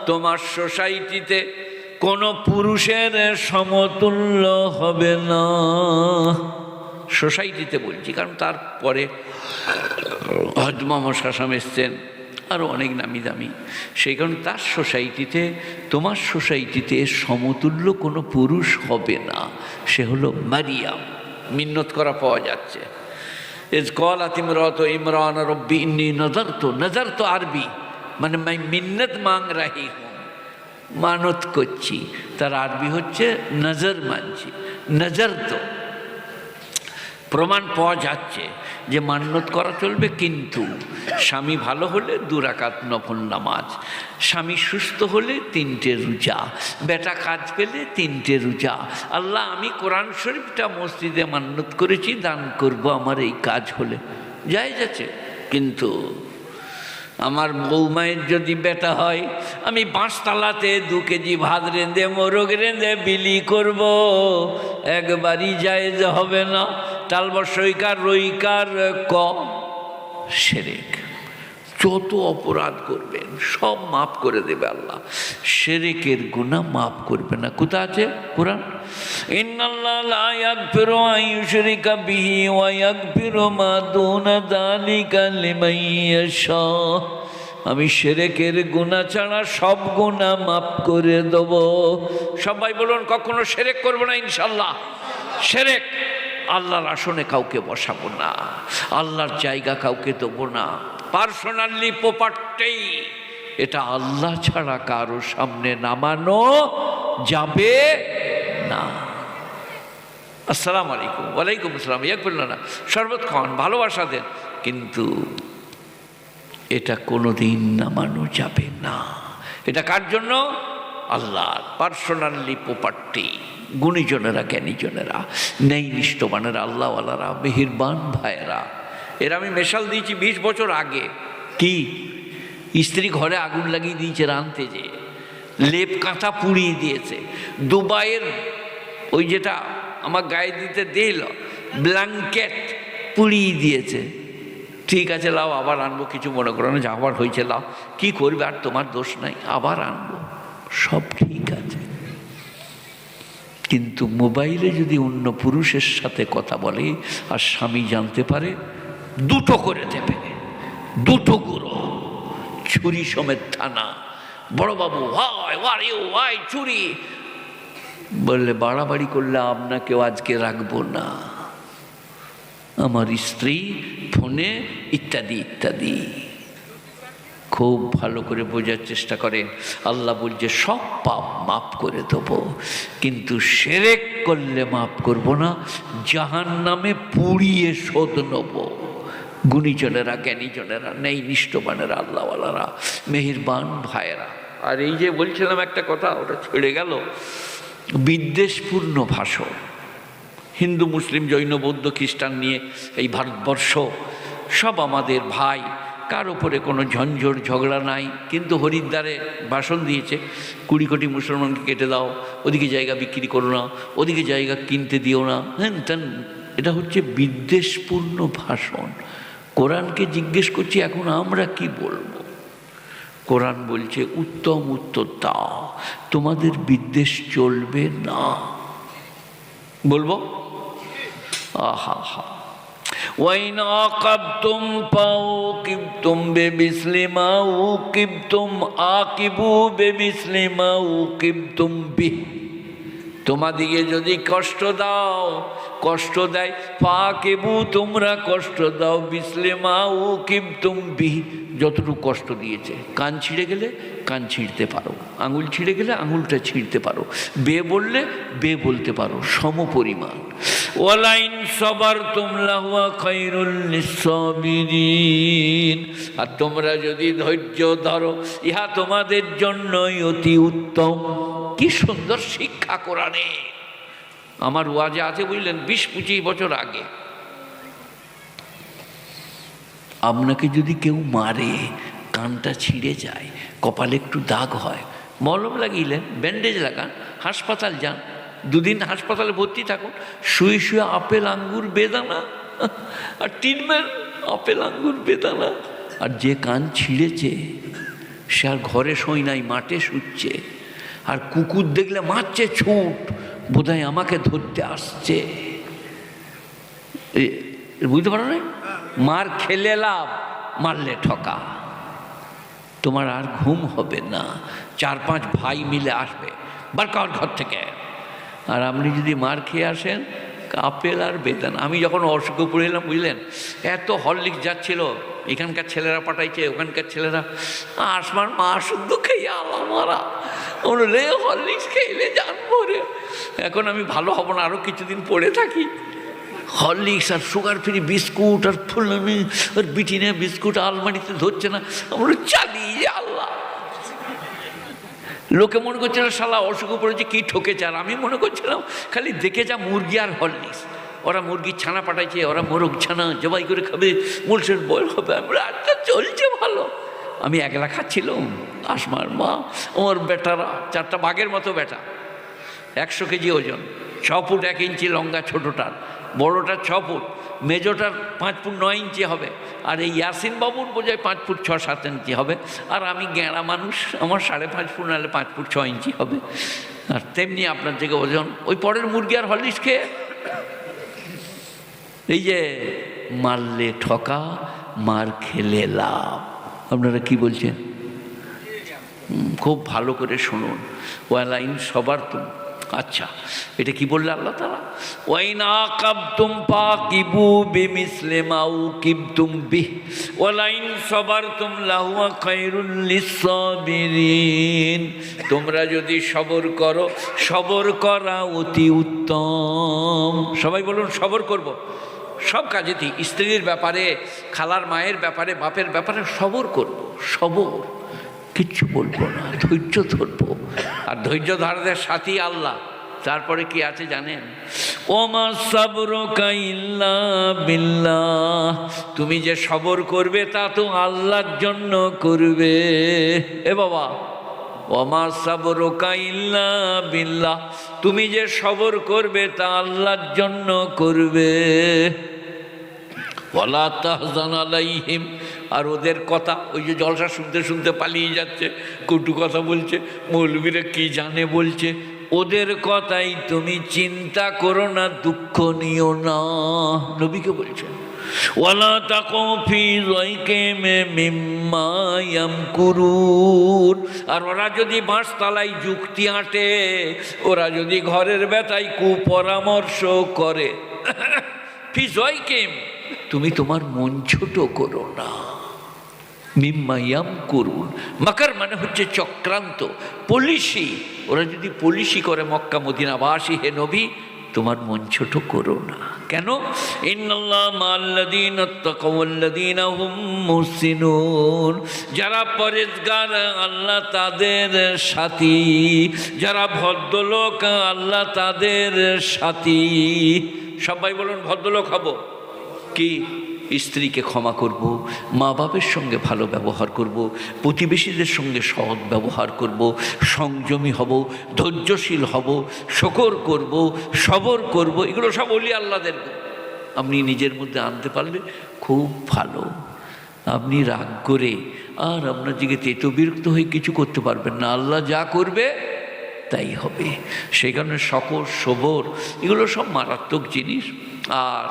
তোমার সোসাইটিতে কোনো পুরুষের সমতুল্য হবে না। সোসাইটিতে বলছি, কারণ তারপরে হযরত মুহাম্মদ সাল্লাল্লাহু আলাইহি ওয়াসাল্লাম এসেছেন, আরও অনেক নামি দামি। সেই কারণে তার সোসাইটিতে, তোমার সোসাইটিতে সমতুল্য কোনো পুরুষ হবে না। সে হলো মারিয়াম। মিন্নত করা পাওয়া যাচ্ছে। ইজ ক্বালাত ইমরাতু ইমরান রব্বি ইন্নী নাযারতু। নাযারতু আরবি মানে মাই মিন্নত মাং রাহি হুম, মানত করছি। তার আরবি হচ্ছে নজর মানছি, নাযারতু। প্রমাণ পাওয়া যাচ্ছে যে মান্যত করা চলবে, কিন্তু স্বামী ভালো হলে 2 রাকাত নফল নামাজ, স্বামী সুস্থ হলে 3টে রোজা, বেটা কাজ পেলে 3টে রোজা। আল্লাহ আমি কোরআন শরীফটা মসজিদে মান্যত করেছি, দান করব আমার এই কাজ হলে, জায়েজ আছে। কিন্তু আমার বৌমায়ের যদি বেটা হয়, আমি 5 তালাতে 2 কেজি ভাত রেঁধে মোরগ রেঁধে বিলি করব, একবারই জায়েজ হবে না। তালবসইকার রইকার ক শিরক। যত অপরাধ করবেন সব মাফ করে দেবে আল্লাহ, শিরকের গুনাহ মাফ করবে না। কোথা আছে? কোরআন। ইন্নাল্লাহ লা ইয়াগফিরু আন ইউশরিকা বিহি ওয়া ইয়াগফিরু মা দুনা যালিকা লিমান ইয়াশা। আমি শিরকের গুনাহ ছাড়া সব গুনাহ মাফ করে দেব। সবাই বলুন কখনো শিরক করব না ইনশাআল্লাহ। শিরক আল্লাহর আসনে কাউকে বসাবো না, আল্লাহর জায়গা কাউকে দেবো না। পার্সোনালি প্রপার্টি, এটা আল্লাহ ছাড়া কারো সামনে নামানো যাবে না। আসসালামু আলাইকুম। ওয়ালাইকুম আসসালাম। ইয়াকবিল্লাহ। শরবত খান, ভালোবাসা দেন, কিন্তু এটা কোনোদিন নামানো যাবে না। এটা কার জন্য? আল্লাহর পার্সোনালি প্রপার্টি। গুণীজনেরা, জ্ঞানীজনেরা, নেই নিষ্ঠবানেরা, আল্লাহওয়ালারা, মেহেরবান ভাইয়েরা। এর আমি মেশাল দিয়েছি 20 বছর আগে। কি? স্ত্রী ঘরে আগুন লাগিয়ে দিয়েছে রাঁধতে যেয়ে, লেপ কাঁথা পুড়িয়ে দিয়েছে। দুবাইয়ের ওই যেটা আমার গায়ে দিতে দিল ব্ল্যাঙ্কেট পুড়িয়ে দিয়েছে। ঠিক আছে, লাও আবার আনবো, কিছু মনে করো না, যা আবার হয়েছে লাও, কি করবে, আর তোমার দোষ নাই, আবার আনবো, সব ঠিক আছে। কিন্তু মোবাইলে যদি অন্য পুরুষের সাথে কথা বলে আর স্বামী জানতে পারে, 2টো করে দেবে, 2টো গুঁড়ো, ছুরি সমেত থানা। বড়বাবু ভাই চুরি বললে, বাড়াবাড়ি করলে আপনাকেও আজকে রাখবো না, আমার স্ত্রী ফোনে, ইত্যাদি ইত্যাদি। খুব ভালো করে বোঝার চেষ্টা করেন। আল্লাহ বলছে সব পাপ মাফ করে দেবো, কিন্তু শিরক করলে মাফ করব না, জাহান্নামে পুড়িয়ে শোধ নেব। গুণীজনেরা, জ্ঞানীজনেরা, নেই নিষ্ঠবানেরা, আল্লাহওয়ালারা, মেহেরবান ভাইয়েরা। আর এই যে বলছিলাম একটা কথা, ওটা ছেড়ে গেল, বিদ্বেষপূর্ণ ভাষণ। হিন্দু, মুসলিম, জৈন, বৌদ্ধ, খ্রিস্টান নিয়ে এই ভারতবর্ষ সব আমাদের ভাই, কার ওপরে কোনো ঝঞ্ঝট ঝগড়া নাই। কিন্তু হরিদ্বারে ভাষণ দিয়েছে 20 কোটি মুসলমানকে কেটে দাও, ওদিকে জায়গা বিক্রি করো না, ওদিকে জায়গা কিনতে দিও না, হ্যাঁ তেন। এটা হচ্ছে বিদ্বেষপূর্ণ ভাষণ। কোরআনকে জিজ্ঞেস করছি এখন আমরা কি বলবো? কোরআন বলছে উত্তম উত্তর দাও, তোমাদের বিদ্বেষ চলবে না। বলবো আহা হা। وَإِنْ عَاقَبْتُمْ فَعُوقِبْتُمْ بِمِثْلِ مَا عُوقِبْتُمْ عَاقِبُوا بِمِثْلِ مَا عُوقِبْتُمْ بِهِ। তোমাদিকে যদি কষ্ট দাও, কষ্ট দেয়, ফাকিবু তোমরা কষ্ট দাও, বিসলে মা উকিবতুম বিহি, যতটুকু কষ্ট দিয়েছে। কান ছিঁড়ে গেলে কান ছিঁড়তে পারো, আঙুল ছিঁড়ে গেলে আঙুলটা ছিঁড়তে পারো, বে বললে বে বলতে পারো, সম পরিমাণ। ওয়ালাইন সাবারতুম লাহুয়া খায়রুল লিসসাবিরিন, আর তোমরা যদি ধৈর্য ধরো ইহা তোমাদের জন্যই অতি উত্তম। কি সুন্দর শিক্ষা কোরআনে। আমার ওয়াজে আছে বুঝলেন 20-25 বছর আগে, আপনাকে যদি কেউ মারে, কানটা ছিঁড়ে যায়, কপালে একটু দাগ হয়, মলম লাগিয়েলেন, ব্যান্ডেজ লাগান, হাসপাতাল যান, 2 দিন হাসপাতালে ভর্তি থাকুন, শুয়ে শুয়ে আপেল আঙ্গুর বেদানা আর ট্রিটমেন্ট, আপেল আঙ্গুর বেদানা। আর যে কান ছিঁড়েছে সে আর ঘরে শোয় নাই, মাঠে শুচ্ছে, আর কুকুর দেখলে মারছে ছুট, বোধহয় আমাকে ধরতে আসছে। বুঝতে পারো না? মার খেলে লাভ, মারলে ঠকা। তোমার আর ঘুম হবে না, 4-5 ভাই মিলে আসবে বারকার ঘর থেকে, আর আপনি যদি মার খেয়ে আসেন আপেল আর বেদানা। আমি যখন অসুখে পড়ে এলাম বুঝলেন, এত হরলিক্স যাচ্ছিল, এখানকার ছেলেরা পাঠাইছে, ওখানকার ছেলেরা, আসমার মা শুদ্ধ খেয়ে আলা মারা, রে হরলিক্স খেলে জানবো রে, এখন আমি ভালো হব না, আরও কিছুদিন পড়ে থাকি। হরলিক্স আর সুগার ফ্রি বিস্কুট আর ফুলদানি আর বিটিনে বিস্কুট আলমারিতে ধরছে না, আমরা চালিয়ে আল্লাহ। লোকে মনে করছিল শালা অসুখে পড়েছে, কি ঠকেছে, আর আমি মনে করছিলাম খালি দেখে যা মুরগি আর হরলিক্স, ওরা মুরগির ছানা পাঠাইছে, ওরা মোরগ ছানা জবাই করে খাবে, মুলসের বয়ল হবে, আমরা আচ্ছা চলছে ভালো। আমি একলা খাচ্ছিলাম, আসমার মা, আমার বেটারা 4টা বাঘের মতো বেটা, 100 কেজি ওজন, 6 ফুট 1 ইঞ্চি লম্বা ছোটোটার, বড়োটার 6 ফুট, মেজোটার 5 ফুট 9 ইঞ্চি হবে, আর এই ইয়াসিন বাবুর বোঝায় 5 ফুট 6-7 ইঞ্চি হবে, আর আমি গেঁড়া মানুষ, আমার 5.5 ফুট নাহলে 5 ফুট 6 ইঞ্চি হবে। আর তেমনি আপনার থেকে ওজন, ওই পরের মুরগি আর হরলিক্স খেয়ে। এই যে মারলে ঠকা, মার খেলে লাভ। আপনারা কি বলছেন? খুব ভালো করে শুনুন। ওয়ালাইন সবারতুম, আচ্ছা এটা কি বললে আল্লাহ তাআলা? ওয়াইন আকাবতুম ফাকিবু বিমিসলি মা উকিবতুম বিহি ওয়ালাইন সাবারতুম লাহুয়া খায়রুল লিসসাবিরিন। তোমরা যদি সবর করো, সবর করা অতি উত্তম। সবাই বলুন সবর করব। সব কাজেতেই, স্ত্রীর ব্যাপারে, খালার মায়ের ব্যাপারে, বাপের ব্যাপারে সবর করব, সবর, কিচ্ছু বলবো না, ধৈর্য ধরবো। আর ধৈর্য ধারদের সাথী আল্লাহ। তারপরে কি আছে জানেন? ওমা সাবরুকা ইল্লা বিল্লাহ, তুমি যে সবর করবে তা তো আল্লাহর জন্য করবে। এ বাবা, ওমা সাবরুকা ইল্লা বিল্লাহ, তুমি যে সবর করবে তা আল্লাহর জন্য করবে। ওয়ালা তাহজান আলাইহিম, আর ওদের কথা, ওই যে জলসা শুনতে শুনতে পালিয়ে যাচ্ছে, কটু কথা বলছে, মৌলবীরা কি জানে বলছে, ওদের কথাই তুমি চিন্তা করো না, দুঃখ নিও না। নবীকে বলছেন ওয়ালা তাকু ফি যাইকিম মিম্মা ইয়ামকুরুন, আর ওরা যদি বাঁশতলায় যুক্তি আঁটে, ওরা যদি ঘরের বেতায় কুপরামর্শ করে, ফি যাইকিম, তুমি তোমার মন ছোট করো না। মিম্মা ইয়ামকুরুন, মাকার মানে হচ্ছে চক্রান্ত, পলিসি। ওরা যদি পলিসি করে মক্কা মদিনাবাসী, হে নবী তোমার মন ছোট করো না। কেন? ইন্নাল্লাহা মাআল্লাযীনা তাকাউ ওয়াল্লাযীনা হুম মুহসিনুন, যারা পরেজগার আল্লাহ তাদের সাথী, যারা ভদ্রলোক আল্লাহ তাদের সাথী। সবাই বলুন ভদ্রলোক হব। কি স্ত্রীকে ক্ষমা করব, মা বাপের সঙ্গে ভালো ব্যবহার করব, প্রতিবেশীদের সঙ্গে সৎ ব্যবহার করব, সংযমী হব, ধৈর্যশীল হব, শকর করব, সবর করব। এগুলো সব ওলি আল্লাহদের গুণ। আপনি নিজের মধ্যে আনতে পারলে খুব ভালো। আপনি রাগ করে আর আপনার দিকে তেতো বিরক্ত হয়ে কিছু করতে পারবেন না। আল্লাহ যা করবে তাই হবে। সেই কারণে শকর, সবর এগুলো সব মারাত্মক জিনিস। আর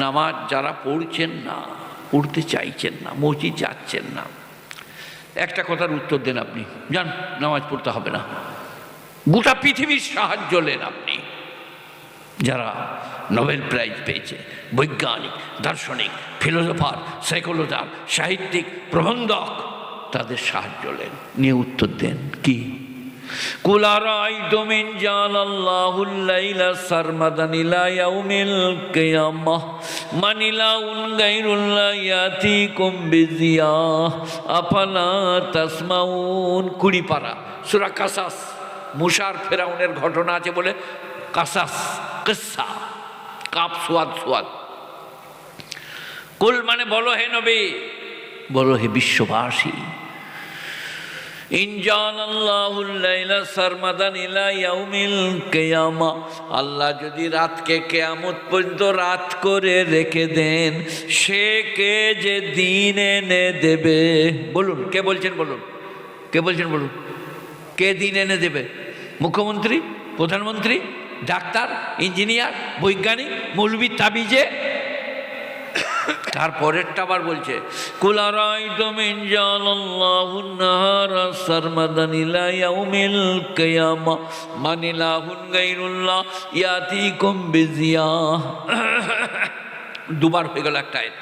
নামাজ যারা পড়ছেন না, পড়তে চাইছেন না, মসজিদ যাচ্ছেন না, একটা কথার উত্তর দেন আপনি, যান নামাজ পড়তে হবে না। গোটা পৃথিবীর সাহায্য নেন আপনি। যারা নোবেল প্রাইজ পেয়েছে, বৈজ্ঞানিক, দার্শনিক, ফিলোসফার, সাইকোলজার, সাহিত্যিক, প্রবন্ধক, তাদের সাহায্য নেন, নিয়ে উত্তর দেন কি? কুল আরাআইতুম ইন জাআলাল্লাহুল লাইলা সারমাদান ইলা ইয়াউমিল কিয়ামাহ মান ইলাহুন গায়রুল্লাহ ইয়াতিকুম বিজিয়াহ আফালা তাসমাউন। 20 পারা সূরা কাসাস। মুসার ফেরাউনের ঘটনা আছে বলে কাসাস, কিসসা, কাফ সুয়াদ সুয়াদ। কুল মানে বলো হে নবী, বলো হে বিশ্ববাসী, ইন জাআলাল্লাহুল লাইলা সারমাদান ইলা ইয়াউমিল কিয়ামা, আল্লাহ যদি রাতকে কিয়ামত পর্যন্ত রাত করে রেখে দেন, সে কে যে দিন এনে দেবে? বলুন কে বলছেন, বলুন কে বলছেন, বলুন কে দিন এনে দেবে? মুখ্যমন্ত্রী, প্রধানমন্ত্রী, ডাক্তার, ইঞ্জিনিয়ার, বৈজ্ঞানিক, মৌলবি, তাবিজে? তারপরেরটা আবার বলছে কুল আরাআইতুম ইন জাআলাল্লাহুন নাহারা সারমাদান ইলা ইয়াউমিল কিয়ামা মান ইলাহুন গায়রুল্লাহ ইয়াতিকুম বিজিয়াহ। দুবার হয়ে গেল একটা আয়াত।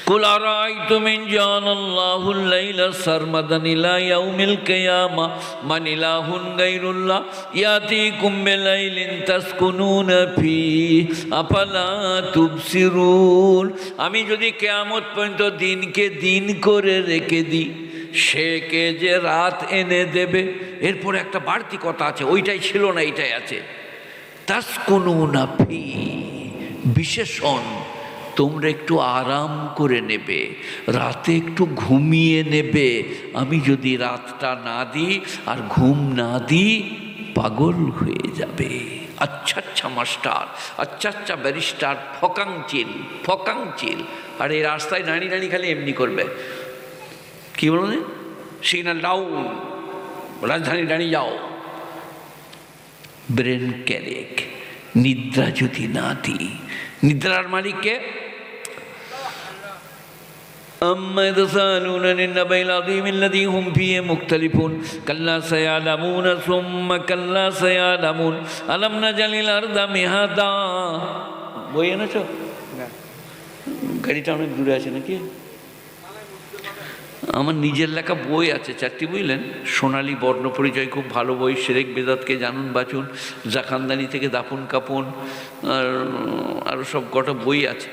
কুল আরাআইতুম ইন জাআলাল্লাহুল লাইলা সারমাদান ইলা ইয়াউমিল কিয়ামা মান ইলাহুন গায়রুল্লাহ ইয়াতিকুম বিলাইলিন তাসকুনুনা ফীহি আফালা তুবসিরুন। আমি যদি কিয়ামত পর্যন্ত দিনকে দিন করে রেখে দিই, সে কে যে রাত এনে দেবে। এরপরে একটা বাড়তি কথা আছে, ওইটাই ছিল না, এইটাই আছে। তাসকুনুনা ফীহি, বিশেষণ, তোমরা একটু আরাম করে নেবে, রাতে একটু ঘুমিয়ে নেবে। আমি যদি রাতটা না দিই আর ঘুম না দিই, পাগল হয়ে যাবে। আচ্ছা আচ্ছা মাস্টার, আচ্ছা আচ্ছা ব্যারিস্টার, ফকাংচিল ফকাংচিল। আর এই রাস্তায় দাঁড়িয়ে দাঁড়িয়ে খালি এমনি করবে, কি বলুন, সিগন্যাল ডাউন, রাজধানী দাঁড়িয়ে যাও। ব্রেন ক্যারেক, নিদ্রা যদি না দিই। নিদ্রার মালিককে أما يتساءلون عن النبأ العظيم الذي هم فيه مختلفون كلا سيعلمون ثم كلا سيعلمون ألم نجعل الأرض مهادا। বই এনেছো? গাড়িটা অনেক দূরে আছে নাকি? আমার নিজের লেখা বই আছে 4টি, বুঝলেন। সোনালী বর্ণ পরিচয় খুব ভালো বই, সেরেক বেদাতকে জানুন বাঁচুন, জাকান্দানি থেকে দাপন কাপন, আর আরও সব কটা বই আছে।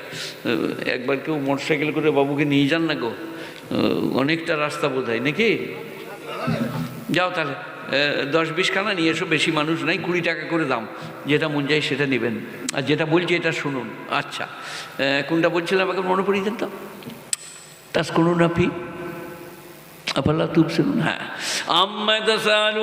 একবার কেউ মোটরসাইকেল করে বাবুকে নিয়ে যান না গো, অনেকটা রাস্তা বোধ হয় নাকি। যাও তাহলে 10-20 খানা নিয়ে এসো, বেশি মানুষ নাই, 20 টাকা করে দাম, যেটা মন যায় সেটা নেবেন। আর যেটা বলছি এটা শুনুন। আচ্ছা, কোনটা বলছিলাম আমাকে মনে পড়িয়ে দেন তো। তাসকুনুনা ফীহি আফালা তুবসিরুন। হ্যাঁ, আম্মা ইয়াতাসাআলুন